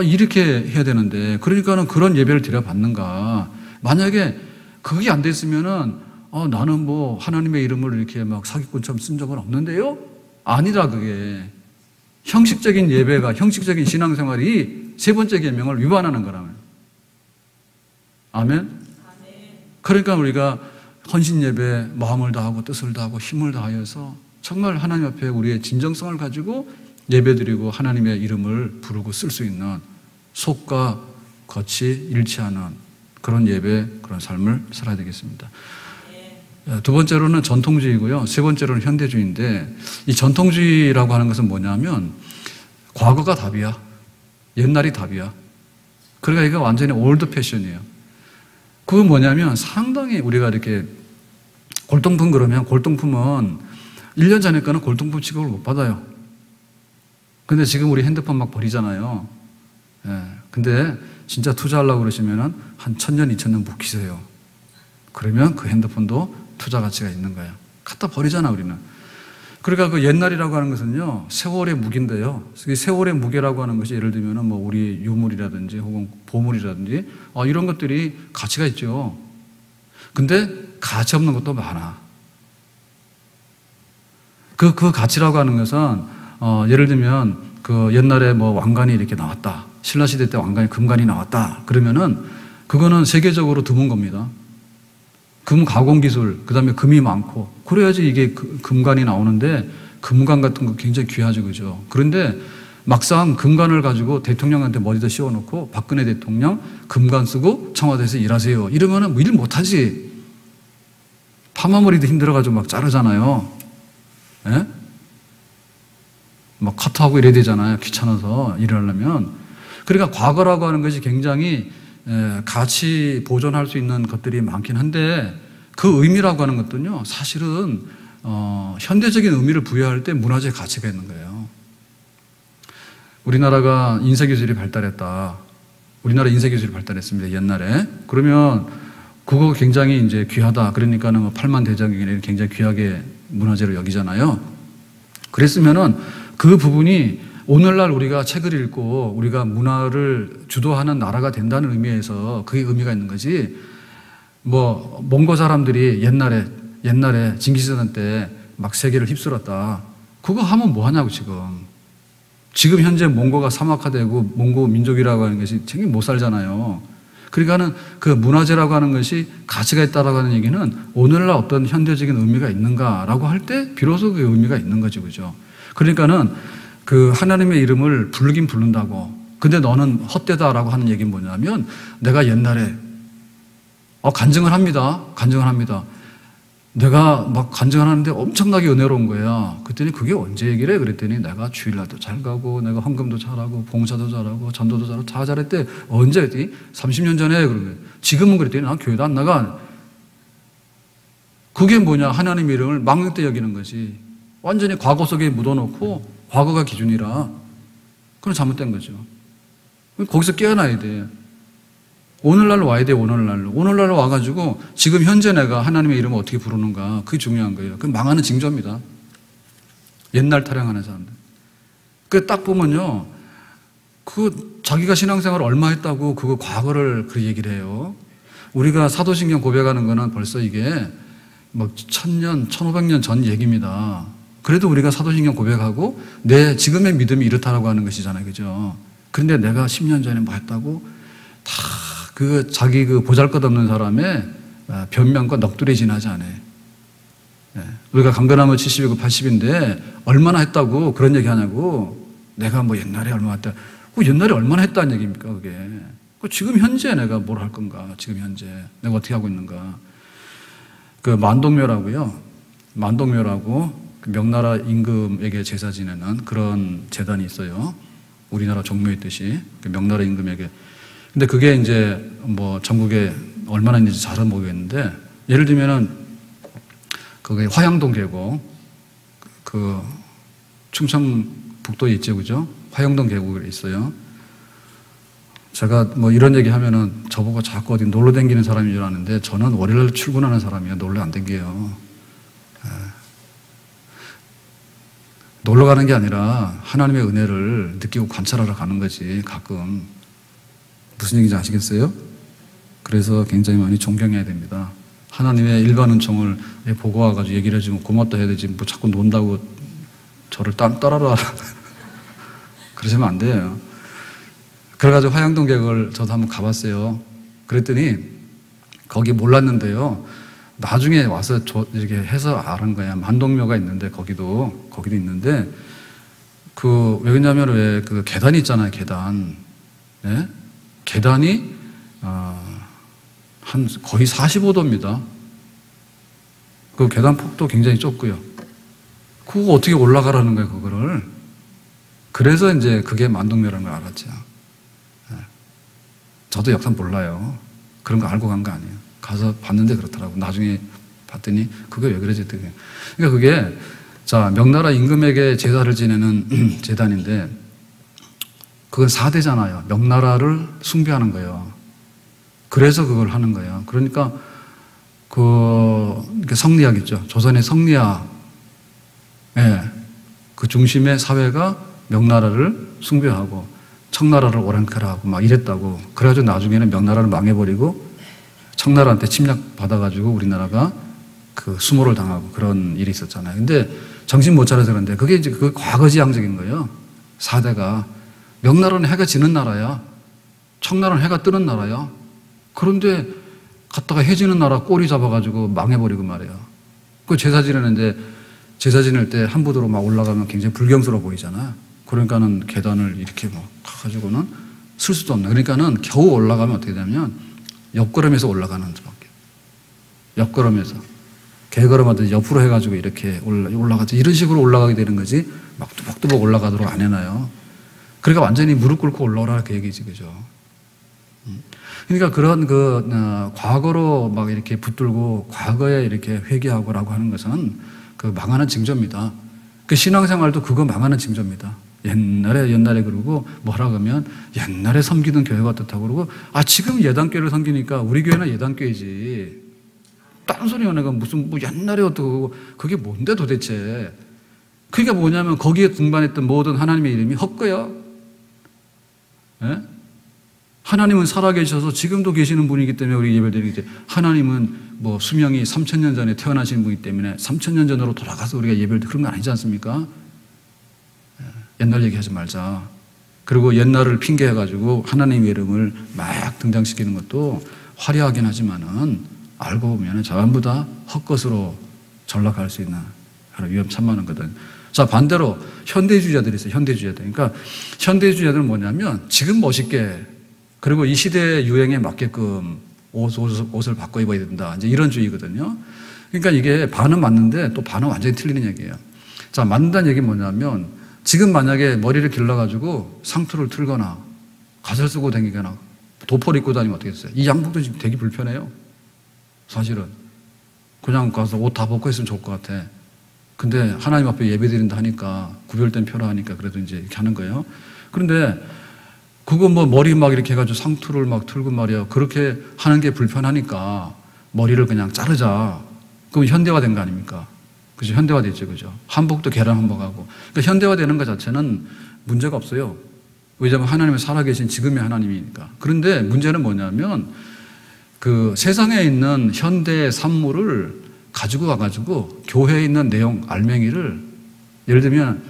이렇게 해야 되는데 그러니까는 그런 예배를 드려봤는가? 만약에 그게 안 됐으면은 나는 뭐 하나님의 이름을 이렇게 막 사기꾼처럼 쓴 적은 없는데요? 아니라 그게 형식적인 예배가 형식적인 신앙생활이 세 번째 계명을 위반하는 거라면. 아멘? 그러니까 우리가 헌신 예배 마음을 다하고 뜻을 다하고 힘을 다하여서 정말 하나님 앞에 우리의 진정성을 가지고 예배드리고 하나님의 이름을 부르고 쓸 수 있는 속과 겉이 일치하는 그런 예배, 그런 삶을 살아야 되겠습니다. 두 번째로는 전통주의고요. 세 번째로는 현대주의인데 이 전통주의라고 하는 것은 뭐냐면 과거가 답이야. 옛날이 답이야. 그러니까 이거 완전히 올드 패션이에요. 그건 뭐냐면 상당히 우리가 이렇게 골동품 그러면 골동품은 1년 전에 거는 골동품 취급을 못 받아요. 근데 지금 우리 핸드폰 막 버리잖아요. 예. 근데 진짜 투자하려고 그러시면은 한 1000년, 2000년 묵히세요. 그러면 그 핸드폰도 투자 가치가 있는 거예요. 갖다 버리잖아, 우리는. 그러니까 그 옛날이라고 하는 것은요, 세월의 무게인데요. 세월의 무게라고 하는 것이 예를 들면은 뭐 우리 유물이라든지 혹은 보물이라든지 이런 것들이 가치가 있죠. 근데 가치 없는 것도 많아. 그 가치라고 하는 것은 예를 들면 그 옛날에 뭐 왕관이 이렇게 나왔다. 신라시대 때 왕관이 금관이 나왔다. 그러면은 그거는 세계적으로 드문 겁니다. 금 가공 기술, 그 다음에 금이 많고, 그래야지 이게 금관이 나오는데, 금관 같은 거 굉장히 귀하죠, 그죠? 그런데 막상 금관을 가지고 대통령한테 머리도 씌워놓고, 박근혜 대통령 금관 쓰고 청와대에서 일하세요. 이러면은 뭐 일 못하지. 파마머리도 힘들어가지고 막 자르잖아요. 예? 막 커트하고 이래야 되잖아요. 귀찮아서 일을 하려면. 그러니까 과거라고 하는 것이 굉장히 가치 보존할 수 있는 것들이 많긴 한데 그 의미라고 하는 것도요 사실은 현대적인 의미를 부여할 때 문화재의 가치가 있는 거예요. 우리나라가 인쇄기술이 발달했다. 우리나라 인쇄기술이 발달했습니다. 옛날에. 그러면 그거 굉장히 이제 귀하다. 그러니까는 뭐 팔만대장경이 굉장히 귀하게 문화재로 여기잖아요. 그랬으면은 그 부분이 오늘날 우리가 책을 읽고 우리가 문화를 주도하는 나라가 된다는 의미에서 그게 의미가 있는 거지. 뭐 몽고 사람들이 옛날에 징기스칸 때 막 세계를 휩쓸었다. 그거 하면 뭐 하냐고 지금 현재 몽고가 사막화되고 몽고 민족이라고 하는 것이 되게 못 살잖아요. 그러니까는 그 문화재라고 하는 것이 가치가 있다라고 하는 얘기는 오늘날 어떤 현대적인 의미가 있는가라고 할 때 비로소 그 의미가 있는 거죠, 그죠? 그러니까는 그 하나님의 이름을 부르긴 부른다고. 근데 너는 헛되다라고 하는 얘기는 뭐냐면 내가 옛날에 간증을 합니다. 간증을 합니다. 내가 막 간증을 하는데 엄청나게 은혜로운 거야. 그랬더니 그게 언제 얘기를 해? 그랬더니 내가 주일날도 잘 가고 내가 헌금도 잘하고 봉사도 잘하고 전도도 잘하고 다 잘했대. 언제? 그랬더니 30년 전에. 그런 거예요. 지금은 그랬더니 난 교회도 안 나가. 그게 뭐냐? 하나님의 이름을 망령되 여기는 거지. 완전히 과거 속에 묻어놓고 과거가 기준이라. 그건 잘못된 거죠. 거기서 깨어나야 돼. 오늘날로 와야 돼, 오늘날로. 오늘날로 와가지고 지금 현재 내가 하나님의 이름을 어떻게 부르는가. 그게 중요한 거예요. 그건 망하는 징조입니다. 옛날 타령하는 사람들. 그 딱 보면요. 그 자기가 신앙생활을 얼마 했다고 그거 과거를 그 얘기를 해요. 우리가 사도신경 고백하는 거는 벌써 이게 뭐 1000년, 1500년 전 얘기입니다. 그래도 우리가 사도신경 고백하고 내 지금의 믿음이 이렇다라고 하는 것이잖아요. 그죠? 그런데 내가 10년 전에 뭐 했다고 다 그 자기 그 보잘것없는 사람의 변명과 넋두리에 지나지 않아요. 우리가 강건하면 70이고 80인데 얼마나 했다고 그런 얘기 하냐고. 내가 뭐 옛날에 얼마 했다. 그 옛날에 얼마나 했다는 얘기입니까 그게. 지금 현재 내가 뭘 할 건가. 지금 현재 내가 어떻게 하고 있는가. 그 만동묘라고요. 만동묘라고 명나라 임금에게 제사 지내는 그런 재단이 있어요. 우리나라 종묘 있듯이 명나라 임금에게. 근데 그게 이제 뭐 전국에 얼마나 있는지 잘은 모르겠는데 예를 들면은 그게 화양동 계곡 그 충청북도에 있죠, 그죠? 화양동 계곡에 있어요. 제가 뭐 이런 얘기 하면은 저보고 자꾸 어디 놀러 다니는 사람인 줄 아는데 저는 월요일 출근하는 사람이에요. 놀러 안 다녀요. 놀러 가는 게 아니라 하나님의 은혜를 느끼고 관찰하러 가는 거지, 가끔. 무슨 얘기인지 아시겠어요? 그래서 굉장히 많이 존경해야 됩니다. 하나님의 일반 은총을 보고 와가지고 얘기를 해주면 고맙다 해야 되지, 뭐 자꾸 논다고 저를 따라라. 그러시면 안 돼요. 그래가지고 화양동 계곡을 저도 한번 가봤어요. 그랬더니 거기 몰랐는데요. 나중에 와서 이렇게 해서 알은 거야. 만동묘가 있는데 거기도 있는데 왜 그러냐면 왜 그 계단이 있잖아요. 계단. 네? 계단이 한 거의 45도입니다. 그 계단 폭도 굉장히 좁고요. 그거 어떻게 올라가라는 거예요, 그거를. 그래서 이제 그게 만동묘라는 걸 알았죠. 네. 저도 역사 몰라요. 그런 거 알고 간 거 아니에요. 가서 봤는데 그렇더라고. 나중에 봤더니 그게 왜 그러지? 그러니까 그게 자 명나라 임금에게 제사를 지내는 재단인데 그건 4대잖아요. 명나라를 숭배하는 거예요. 그래서 그걸 하는 거예요. 그러니까 성리학 있죠. 조선의 성리학 그 중심의 사회가 명나라를 숭배하고 청나라를 오랑캐라하고 막 이랬다고. 그래가지고 나중에는 명나라를 망해버리고 청나라한테 침략받아가지고 우리나라가 그 수모를 당하고 그런 일이 있었잖아요. 근데 정신 못 차려서 그런데 그게 이제 그 과거지향적인 거예요. 4대가. 명나라는 해가 지는 나라야. 청나라는 해가 뜨는 나라야. 그런데 갔다가 해 지는 나라 꼬리 잡아가지고 망해버리고 말이에요. 그 제사 지내는데 제사 지낼 때 한부도로 막 올라가면 굉장히 불경스러워 보이잖아. 그러니까는 계단을 이렇게 막 가가지고는 쓸 수도 없네. 그러니까는 겨우 올라가면 어떻게 되냐면 옆걸음에서 올라가는 수밖에. 옆걸음에서. 개걸음하듯이 옆으로 해가지고 이렇게 올라가죠. 이런 식으로 올라가게 되는 거지. 막 뚜벅뚜벅 올라가도록 안 해놔요. 그러니까 완전히 무릎 꿇고 올라오라 그 얘기지, 그죠? 그러니까 그런 과거로 막 이렇게 붙들고 과거에 이렇게 회개하고라고 하는 것은 그 망하는 징조입니다. 그 신앙생활도 그거 망하는 징조입니다. 옛날에 그러고 뭐라 그러면 옛날에 섬기던 교회가 어떻다고 그러고 지금 예단교회를 섬기니까 우리 교회는 예단교회지. 딴 소리 하네가 무슨 뭐 옛날에 어떻고 그게 뭔데 도대체. 그게 뭐냐면 거기에 등반했던 모든 하나님의 이름이 헛거야. 예? 하나님은 살아계셔서 지금도 계시는 분이기 때문에 우리 예배를 드리기 때문에 하나님은 뭐 수명이 3,000년 전에 태어나신 분이기 때문에 3,000년 전으로 돌아가서 우리가 예배를 그런 거 아니지 않습니까? 옛날 얘기하지 말자. 그리고 옛날을 핑계해가지고 하나님의 이름을 막 등장시키는 것도 화려하긴 하지만은 알고 보면 전부 다 헛것으로 전락할 수 있는 그런 위험 참 많은 거든. 자, 반대로 현대주의자들이 있어요. 현대주의자들. 그러니까 현대주의자들은 뭐냐면 지금 멋있게 그리고 이 시대의 유행에 맞게끔 옷을 바꿔 입어야 된다. 이제 이런 주의거든요. 그러니까 이게 반은 맞는데 또 반은 완전히 틀리는 얘기예요. 자, 맞는다는 얘기는 뭐냐면 지금 만약에 머리를 길러가지고 상투를 틀거나 가설 쓰고 다니거나 도포를 입고 다니면 어떻게 됐어요? 이 양복도 지금 되게 불편해요. 사실은. 그냥 가서 옷 다 벗고 있으면 좋을 것 같아. 근데 하나님 앞에 예배 드린다 하니까 구별된 표라 하니까 그래도 이제 이렇게 하는 거예요. 그런데 그거 뭐 머리 막 이렇게 해가지고 상투를 막 틀고 말이야. 그렇게 하는 게 불편하니까 머리를 그냥 자르자. 그럼 현대화된 거 아닙니까? 그죠? 현대화됐죠. 그죠? 한복도 계란 한복하고. 그러니까 현대화되는 것 자체는 문제가 없어요. 왜냐하면 하나님은 살아계신 지금의 하나님이니까. 그런데 문제는 뭐냐면 그 세상에 있는 현대의 산물을 가지고 와가지고 교회에 있는 내용, 알맹이를 예를 들면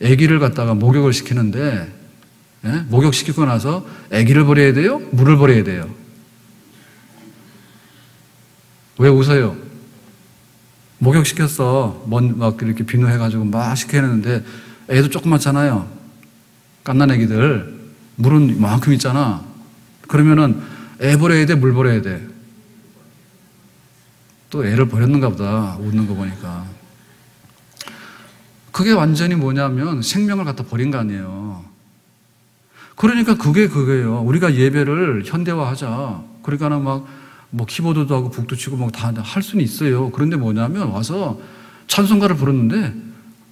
아기를 갖다가 목욕을 시키는데 목욕시키고 나서 아기를 버려야 돼요? 물을 버려야 돼요? 왜 웃어요? 목욕시켰어. 막 이렇게 비누해가지고 막 시켜내는데 애도 조그맣잖아요. 갓난 애기들. 물은 이만큼 있잖아. 그러면은 애 버려야 돼? 물 버려야 돼? 또 애를 버렸는가 보다. 웃는 거 보니까. 그게 완전히 뭐냐면 생명을 갖다 버린 거 아니에요. 그러니까 그게 그거예요. 우리가 예배를 현대화하자. 그러니까는 막 뭐 키보드도 하고 북도 치고 막 다 할 수는 있어요. 그런데 뭐냐면 와서 찬송가를 부르는데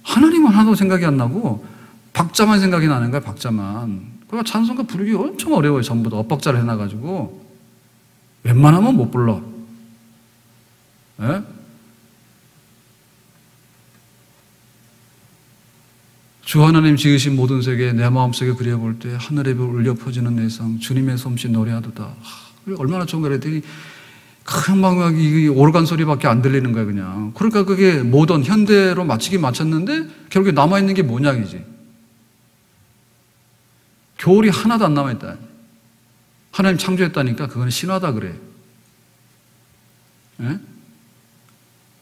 하나님은 하나도 생각이 안 나고 박자만 생각이 나는 거야. 박자만. 그러니까 찬송가 부르기 엄청 어려워요. 전부 다 엇박자를 해놔가지고 웬만하면 못 불러. 예? 주 하나님 지으신 모든 세계 내 마음속에 그려볼 때 하늘에 울려 퍼지는 내상 주님의 솜씨 노래하도다. 얼마나 좋은 거랬더니 큰 방학이 오르간 소리밖에 안 들리는 거야 그냥. 그러니까 그게 모던 현대로 맞추긴 맞췄는데 결국에 남아있는 게 뭐냐이지. 교울이 하나도 안 남아있다. 하나님 창조했다니까 그건 신화다 그래. 예?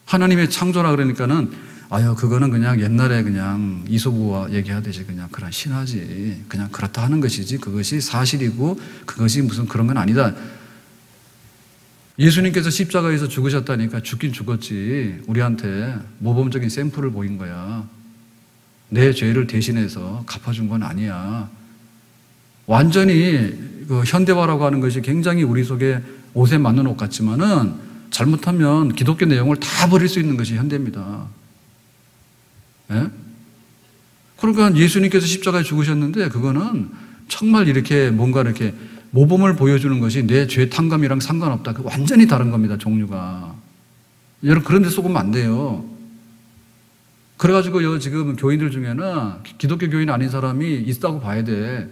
하나님의 창조라 그러니까는 그거는 그냥 옛날에 그냥 이소부와 얘기하듯이 그냥 그런 신화지. 그냥 그렇다 하는 것이지 그것이 사실이고 그것이 무슨 그런 건 아니다. 예수님께서 십자가에서 죽으셨다니까 죽긴 죽었지. 우리한테 모범적인 샘플을 보인 거야. 내 죄를 대신해서 갚아준 건 아니야. 완전히 그 현대화라고 하는 것이 굉장히 우리 속에 옷에 맞는 옷 같지만은 잘못하면 기독교 내용을 다 버릴 수 있는 것이 현대입니다. 예? 그러니까 예수님께서 십자가에 죽으셨는데 그거는 정말 이렇게 뭔가 이렇게 모범을 보여주는 것이 내 죄 탕감이랑 상관없다. 그 완전히 다른 겁니다. 종류가. 여러분 그런 데 속으면 안 돼요. 그래가지고 지금 교인들 중에는 기독교 교인 아닌 사람이 있다고 봐야 돼.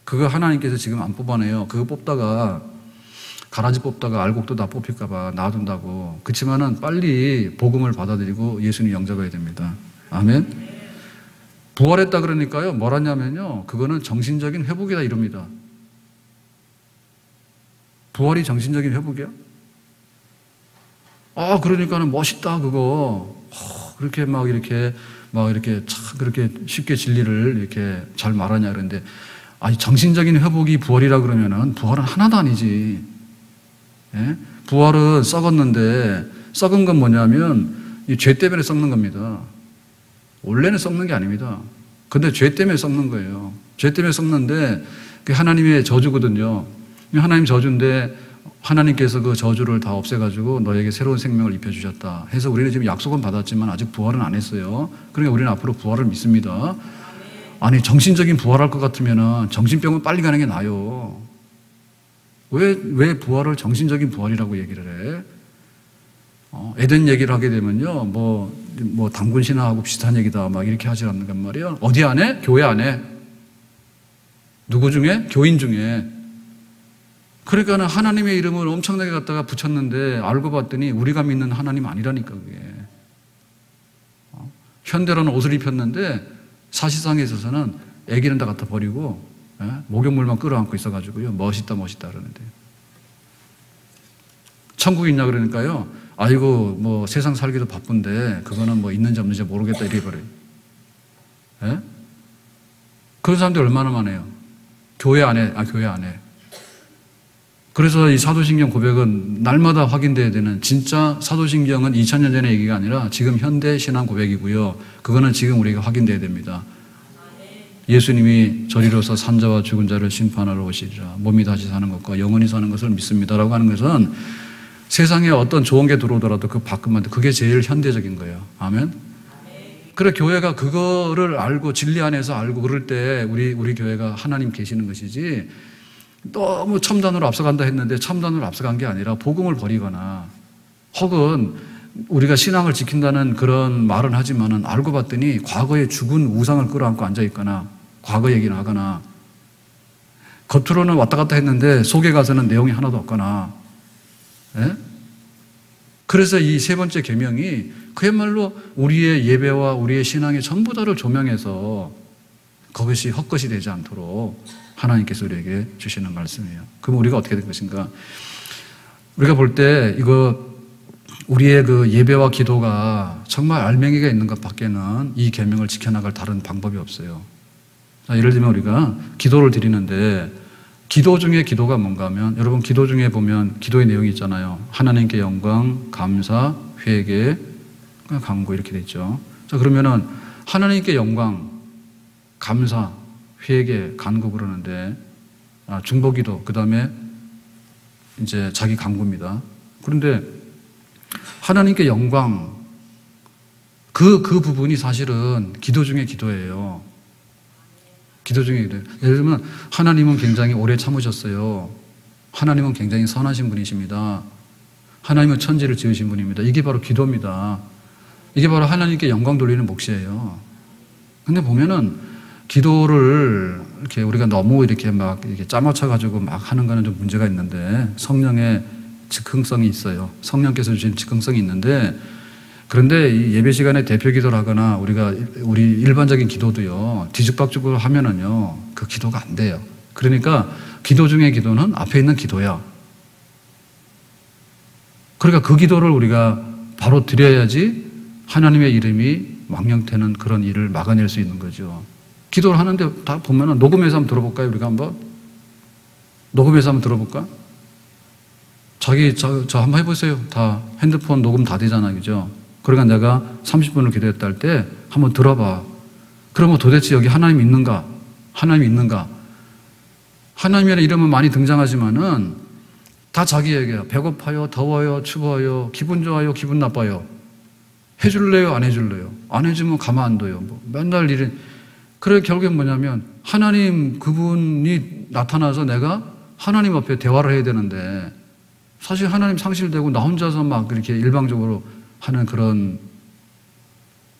그거 하나님께서 지금 안 뽑아내요. 그거 뽑다가 가라지 뽑다가 알곡도 다 뽑힐까봐 놔둔다고. 그렇지만은 빨리 복음을 받아들이고 예수님 영접해야 됩니다. 아멘. 부활했다 그러니까요, 뭘 하냐면요, 그거는 정신적인 회복이다 이럽니다. 부활이 정신적인 회복이야? 그러니까는 멋있다 그거. 그렇게 이렇게 참 그렇게 쉽게 진리를 이렇게 잘 말하냐 그러는데, 아니 정신적인 회복이 부활이라 그러면은 부활은 하나도 아니지. 예? 부활은 썩었는데, 썩은 건 뭐냐면 이 죄 때문에 썩는 겁니다. 원래는 썩는 게 아닙니다. 근데 죄 때문에 썩는 거예요. 죄 때문에 썩는데 그게 하나님의 저주거든요. 하나님 저주인데 하나님께서 그 저주를 다 없애가지고 너에게 새로운 생명을 입혀주셨다 해서 우리는 지금 약속은 받았지만 아직 부활은 안 했어요. 그러니까 우리는 앞으로 부활을 믿습니다. 아니 정신적인 부활할 것 같으면 정신병은 빨리 가는 게 나아요. 왜 부활을 정신적인 부활이라고 얘기를 해? 에덴 얘기를 하게 되면요, 뭐 당군 신화하고 비슷한 얘기다 막 이렇게 하지 않는단 말이에요. 어디 안에? 교회 안에. 누구 중에? 교인 중에. 그러니까는 하나님의 이름을 엄청나게 갖다가 붙였는데 알고 봤더니 우리가 믿는 하나님 아니라니까 그게. 현대로는 옷을 입혔는데 사실상에 있어서는 애기는 다 갖다 버리고 목욕물만 끌어안고 있어가지고요, 멋있다 그러는데. 천국이 있냐 그러니까요, 아이고 뭐 세상 살기도 바쁜데 그거는 뭐 있는지 없는지 모르겠다 이래 버려요. 예? 그런 사람들이 얼마나 많아요. 교회 안에. 그래서 이 사도신경 고백은 날마다 확인돼야 되는, 진짜 사도신경은 2000년 전의 얘기가 아니라 지금 현대 신앙 고백이고요. 그거는 지금 우리가 확인돼야 됩니다. 예수님이 저리로서 산자와 죽은 자를 심판하러 오시리라. 몸이 다시 사는 것과 영원히 사는 것을 믿습니다라고 하는 것은 세상에 어떤 좋은 게 들어오더라도 그 바꾸면 그게 제일 현대적인 거예요. 아멘. 그래 교회가 그거를 알고 진리 안에서 알고 그럴 때 우리 교회가 하나님 계시는 것이지, 너무 첨단으로 앞서간다 했는데 첨단으로 앞서간 게 아니라 복음을 버리거나 혹은 우리가 신앙을 지킨다는 그런 말은 하지만은 알고 봤더니 과거에 죽은 우상을 끌어안고 앉아있거나 과거 얘기를 하거나 겉으로는 왔다 갔다 했는데 속에 가서는 내용이 하나도 없거나. 예? 그래서 이 세 번째 계명이 그야말로 우리의 예배와 우리의 신앙의 전부 다를 조명해서 그것이 헛것이 되지 않도록 하나님께서 우리에게 주시는 말씀이에요. 그럼 우리가 어떻게 될 것인가? 우리가 볼 때 이거 우리의 그 예배와 기도가 정말 알맹이가 있는 것 밖에는 이 계명을 지켜나갈 다른 방법이 없어요. 자, 예를 들면 우리가 기도를 드리는데 기도 중에 기도가 뭔가 하면, 여러분 기도 중에 보면 기도의 내용이 있잖아요. 하나님께 영광, 감사, 회개, 간구 이렇게 돼 있죠. 자, 그러면은 하나님께 영광, 감사, 회개, 간구 그러는데 중보기도, 그 다음에 이제 자기 간구입니다. 그런데 하나님께 영광, 그 부분이 사실은 기도 중에 기도예요. 기도 중에 기도예요. 예를 들면 하나님은 굉장히 오래 참으셨어요. 하나님은 굉장히 선하신 분이십니다. 하나님은 천지를 지으신 분입니다. 이게 바로 기도입니다. 이게 바로 하나님께 영광 돌리는 몫이에요. 근데 보면은 기도를 이렇게 우리가 너무 이렇게 막 이렇게 짜맞춰가지고 막 하는 거는 좀 문제가 있는데, 성령의 즉흥성이 있어요. 성령께서 주신 즉흥성이 있는데, 그런데 이 예배 시간에 대표 기도를 하거나 우리 일반적인 기도도요, 뒤죽박죽을 하면은요, 그 기도가 안 돼요. 그러니까 기도 중에 기도는 앞에 있는 기도야. 그러니까 그 기도를 우리가 바로 드려야지 하나님의 이름이 망령되는 그런 일을 막아낼 수 있는 거죠. 기도를 하는데 다 보면은 녹음해서 한번 들어볼까요? 우리가 한번 녹음해서 한번 들어볼까? 저 한번 해보세요. 다 핸드폰 녹음 다 되잖아요, 그죠? 그러니까 내가 30분을 기도했다 할 때 한번 들어봐. 그러면 도대체 여기 하나님 있는가? 하나님 있는가? 하나님이라는 이름은 많이 등장하지만은 다 자기 얘기야. 배고파요, 더워요, 추워요, 기분 좋아요, 기분 나빠요. 해줄래요, 안 해줄래요? 안 해주면 가만 안 둬요. 뭐 맨날 일이. 그래 결국엔 뭐냐면 하나님 그분이 나타나서 내가 하나님 앞에 대화를 해야 되는데, 사실 하나님 상실되고 나 혼자서 막 이렇게 일방적으로 하는 그런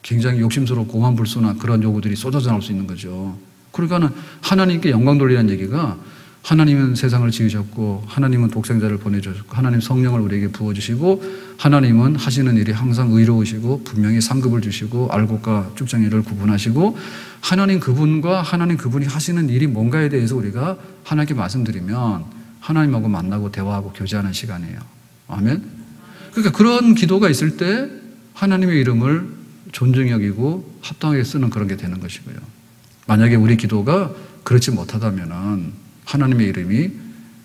굉장히 욕심스럽고 오만불순한 그런 요구들이 쏟아져 나올 수 있는 거죠. 그러니까는 하나님께 영광 돌리라는 얘기가 하나님은 세상을 지으셨고 하나님은 독생자를 보내주셨고 하나님 성령을 우리에게 부어주시고 하나님은 하시는 일이 항상 의로우시고 분명히 상급을 주시고 알곡과 쭉정이를 구분하시고 하나님 그분과 하나님 그분이 하시는 일이 뭔가에 대해서 우리가 하나님께 말씀드리면 하나님하고 만나고 대화하고 교제하는 시간이에요. 아멘? 그러니까 그런 기도가 있을 때 하나님의 이름을 존중히 여기고 합당하게 쓰는 그런 게 되는 것이고요. 만약에 우리 기도가 그렇지 못하다면은 하나님의 이름이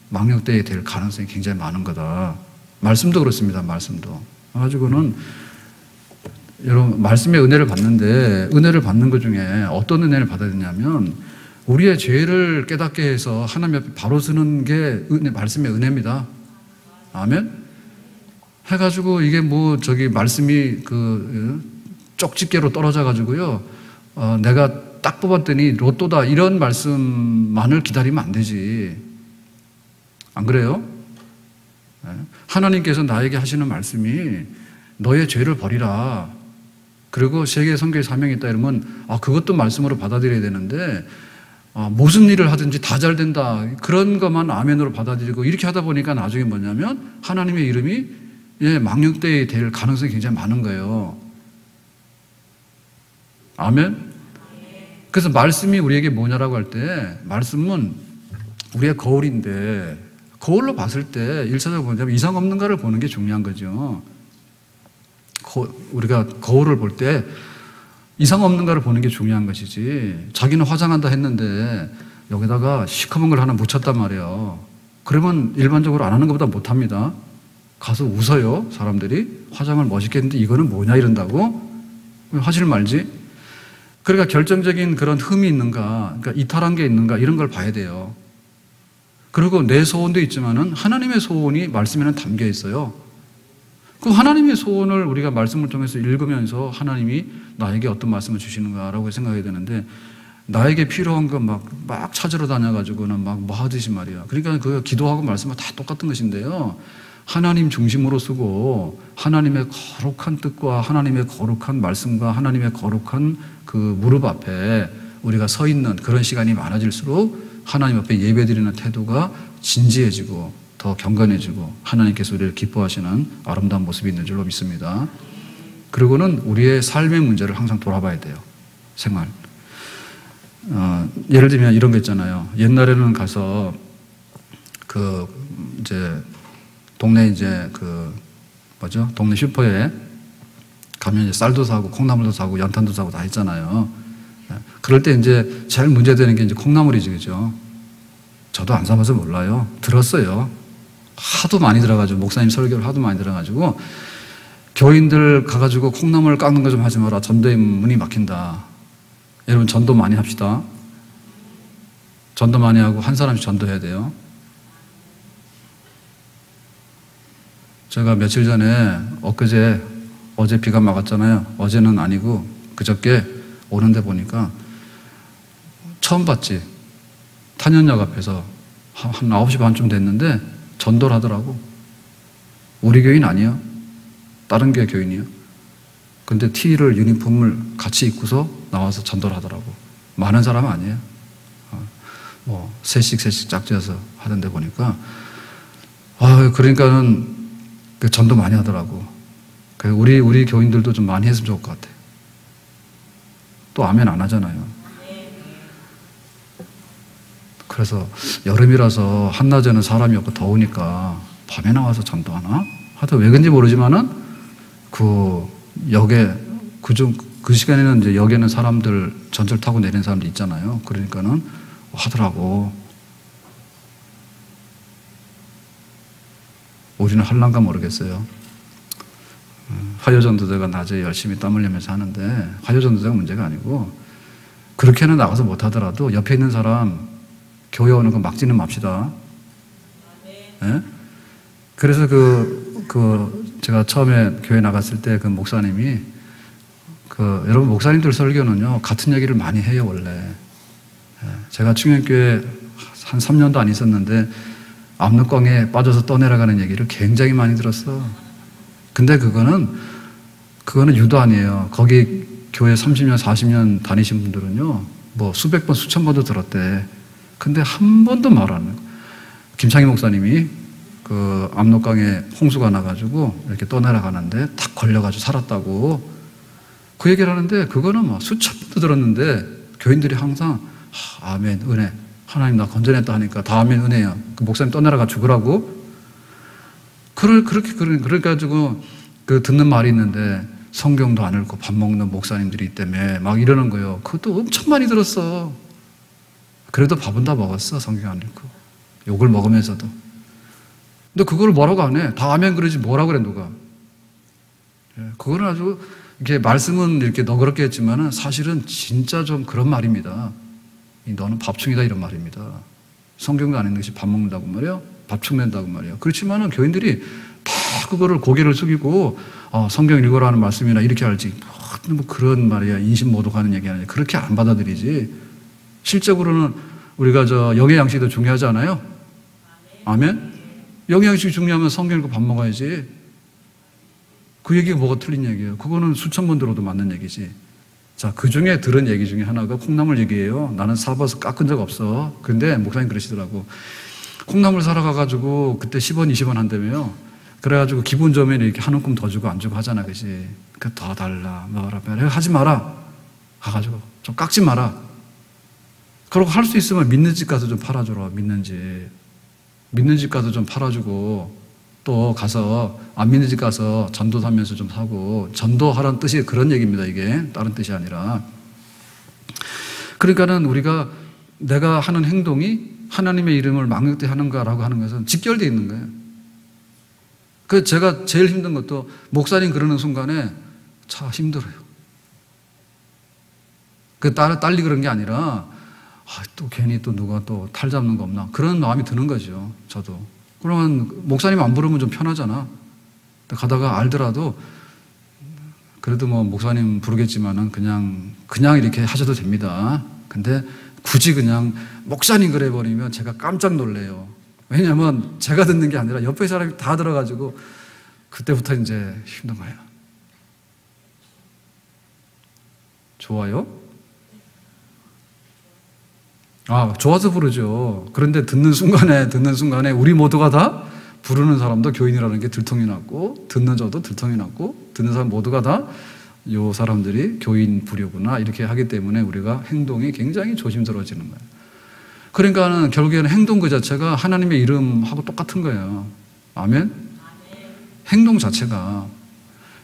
망령되이 될 가능성이 굉장히 많은 거다. 말씀도 그렇습니다. 말씀도. 그래가지고는 여러분 말씀의 은혜를 받는데 은혜를 받는 것 중에 어떤 은혜를 받아야 되냐면 우리의 죄를 깨닫게 해서 하나님 앞에 바로 서는 게 말씀의 은혜입니다. 아멘? 해가지고 이게 뭐 말씀이 쪽집게로 떨어져 가지고요. 내가 딱 뽑았더니 로또다 이런 말씀만을 기다리면 안 되지. 안 그래요? 하나님께서 나에게 하시는 말씀이 너의 죄를 버리라. 그리고 세계 선교의 사명이 있다 이러면 그것도 말씀으로 받아들여야 되는데 무슨 일을 하든지 다 잘 된다. 그런 것만 아멘으로 받아들이고 이렇게 하다 보니까 나중에 뭐냐면 하나님의 이름이 망령되이 될 가능성이 굉장히 많은 거예요. 아멘? 그래서 말씀이 우리에게 뭐냐라고 할 때 말씀은 우리의 거울인데 거울로 봤을 때 1차적으로 보자면 이상 없는가를 보는 게 중요한 거죠. 우리가 거울을 볼 때 이상 없는가를 보는 게 중요한 것이지 자기는 화장한다 했는데 여기다가 시커먼 걸 하나 묻혔단 말이에요. 그러면 일반적으로 안 하는 것보다 못합니다. 가서 웃어요. 사람들이 화장을 멋있게 했는데 이거는 뭐냐 이런다고 하질 말지. 그러니까 결정적인 그런 흠이 있는가, 그러니까 이탈한 게 있는가 이런 걸 봐야 돼요. 그리고 내 소원도 있지만은 하나님의 소원이 말씀에는 담겨 있어요. 그 하나님의 소원을 우리가 말씀을 통해서 읽으면서 하나님이 나에게 어떤 말씀을 주시는가라고 생각해야 되는데 나에게 필요한 거 막 찾으러 다녀가지고는 막 뭐 하듯이 말이야. 그러니까 그 기도하고 말씀은 다 똑같은 것인데요. 하나님 중심으로 쓰고 하나님의 거룩한 뜻과 하나님의 거룩한 말씀과 하나님의 거룩한 그 무릎 앞에 우리가 서 있는 그런 시간이 많아질수록 하나님 앞에 예배드리는 태도가 진지해지고 더 경건해지고 하나님께서 우리를 기뻐하시는 아름다운 모습이 있는 줄로 믿습니다. 그리고는 우리의 삶의 문제를 항상 돌아봐야 돼요. 생활. 예를 들면 이런 거 있잖아요. 옛날에는 가서 동네 동네 슈퍼에 가면 이제 쌀도 사고 콩나물도 사고 연탄도 사고 다 했잖아요. 그럴 때 이제 제일 문제되는 게 이제 콩나물이지, 그죠? 저도 안 사봐서 몰라요. 들었어요. 하도 많이 들어가지고, 목사님 설교를 하도 많이 들어가지고, 교인들 가가지고 콩나물 깎는 거 좀 하지 마라. 전도에 문이 막힌다. 여러분, 전도 많이 합시다. 전도 많이 하고, 한 사람씩 전도해야 돼요. 제가 며칠 전에, 어제 비가 막았잖아요. 어제는 아니고, 그저께 오는데 보니까, 처음 봤지. 탄현역 앞에서 한 9시 반쯤 됐는데, 전도를 하더라고. 우리 교인 아니야. 다른 교회 교인이요. 근데 티를, 유니폼을 같이 입고서 나와서 전도를 하더라고. 많은 사람은 아니에요. 셋씩 짝지어서 하던데 보니까, 그러니까는 전도 많이 하더라고. 우리 교인들도 좀 많이 했으면 좋을 것 같아. 또 아멘 안 하잖아요. 그래서 여름이라서 한낮에는 사람이 없고 더우니까 밤에 나와서 전도하나? 하여튼 왜 그런지 모르지만은 그 시간에는 이제 역에는 사람들 전철 타고 내리는 사람들 있잖아요. 그러니까는 하더라고. 우리는 할란가 모르겠어요. 화요전도자가 낮에 열심히 땀 흘리면서 하는데 화요전도자가 문제가 아니고 그렇게는 나가서 못하더라도 옆에 있는 사람 교회 오는 거 막지는 맙시다. 네? 그래서 제가 처음에 교회 나갔을 때 그 목사님이 여러분 목사님들 설교는요 같은 얘기를 많이 해요 원래. 제가 충현교회 한 3년도 안 있었는데 압록강에 빠져서 떠내려가는 얘기를 굉장히 많이 들었어. 근데 그거는 유도 아니에요. 거기 교회 30년, 40년 다니신 분들은요, 뭐 수백 번, 수천 번도 들었대. 근데 한 번도 말 안 해요. 김창희 목사님이 그 압록강에 홍수가 나가지고 이렇게 떠내려가는데 탁 걸려가지고 살았다고 그 얘기를 하는데 그거는 뭐 수천 번도 들었는데 교인들이 항상 아멘, 은혜. 하나님 나 건져냈다 하니까 다 아멘, 은혜야. 그 목사님 떠내려가 죽으라고? 그래가지고 그 듣는 말이 있는데 성경도 안 읽고 밥 먹는 목사님들이 때문에 막 이러는 거예요. 그것도 엄청 많이 들었어. 그래도 밥은 다 먹었어. 성경 안 읽고. 욕을 먹으면서도. 근데 그걸 뭐라고 안 해? 다 아멘 그러지 뭐라 그래 누가. 그거는 아주 이렇게 말씀은 이렇게 너그럽게 했지만은 사실은 진짜 좀 그런 말입니다. 너는 밥충이다 이런 말입니다. 성경도 안 읽는 것이 밥 먹는다고 말이에요. 밥충 낸다고 말이에요. 그렇지만은 교인들이 다 그거를 고개를 숙이고 성경 읽으라는 말씀이나 이렇게 알지. 뭐 그런 말이야. 인신모독하는 얘기 아니야. 그렇게 안 받아들이지. 실적으로는 우리가 영의 양식도 중요하지 않아요? 아멘? 영의 양식이 중요하면 성경 읽고 밥 먹어야지. 그 얘기가 뭐가 틀린 얘기예요? 그거는 수천 번 들어도 맞는 얘기지. 자, 그 중에 들은 얘기 중에 하나가 콩나물 얘기예요. 나는 사봐서 깎은 적 없어. 근데 목사님 그러시더라고. 콩나물 사러 가가지고 그때 10원, 20원 한다며요. 그래가지고 기분 좋으면 이렇게 한 움큼 더 주고 안 주고 하잖아, 그지? 그 더 달라, 뭐라, 하지 마라. 가가지고 좀 깎지 마라. 그러고 할 수 있으면 믿는 집 가서 좀 팔아줘라, 믿는 집. 믿는 집 가서 좀 팔아주고 또 가서 안 믿는 집 가서 전도 사면서 좀 사고 전도하라는 뜻이 그런 얘기입니다. 이게 다른 뜻이 아니라. 그러니까는 우리가 내가 하는 행동이 하나님의 이름을 망령되이 하는가라고 하는 것은 직결되어 있는 거예요. 그 제가 제일 힘든 것도 목사님 그러는 순간에 참 힘들어요. 그 딸이 그런 게 아니라 또 괜히 또 누가 또 탈 잡는 거 없나 그런 마음이 드는 거죠. 저도. 그러면 목사님 안 부르면 좀 편하잖아. 가다가 알더라도 그래도 뭐 목사님 부르겠지만은 그냥 이렇게 하셔도 됩니다. 근데 굳이 그냥 목사님 그래 버리면 제가 깜짝 놀래요. 왜냐하면 제가 듣는 게 아니라 옆에 사람이 다 들어가지고 그때부터 이제 힘든 거예요. 좋아요? 좋아서 부르죠. 그런데 듣는 순간에 우리 모두가 다 부르는 사람도 교인이라는 게 들통이 났고, 듣는 저도 들통이 났고, 듣는 사람 모두가 다 요 사람들이 교인 부류구나 이렇게 하기 때문에 우리가 행동이 굉장히 조심스러워지는 거예요. 그러니까는 결국에는 행동 그 자체가 하나님의 이름하고 똑같은 거예요. 아멘? 행동 자체가.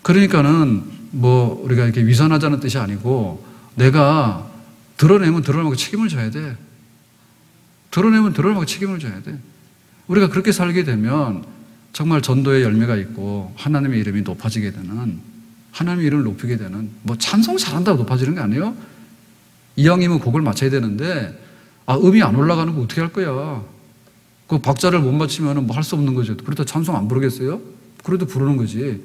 그러니까는 뭐 우리가 이렇게 위선하자는 뜻이 아니고 내가 드러내면 드러내고 책임을 져야 돼. 드러내면 드러내고 책임을 져야 돼. 우리가 그렇게 살게 되면 정말 전도의 열매가 있고 하나님의 이름이 높아지게 되는, 하나님의 이름을 높이게 되는, 뭐 찬송 잘한다고 높아지는 게 아니에요. 이왕이면 곡을 맞춰야 되는데 음이 안 올라가는 거 어떻게 할 거야. 그 박자를 못 맞추면 뭐 할 수 없는 거죠. 그래도 찬송 안 부르겠어요? 그래도 부르는 거지.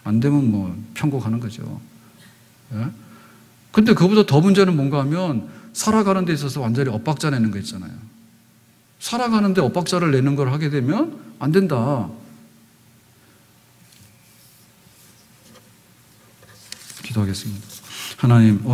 안 되면 뭐 편곡하는 거죠. 예? 근데 그보다 더 문제는 뭔가 하면 살아가는 데 있어서 완전히 엇박자 내는 거 있잖아요. 살아가는데 엇박자를 내는 걸 하게 되면 안 된다. 기도하겠습니다. 하나님, 오늘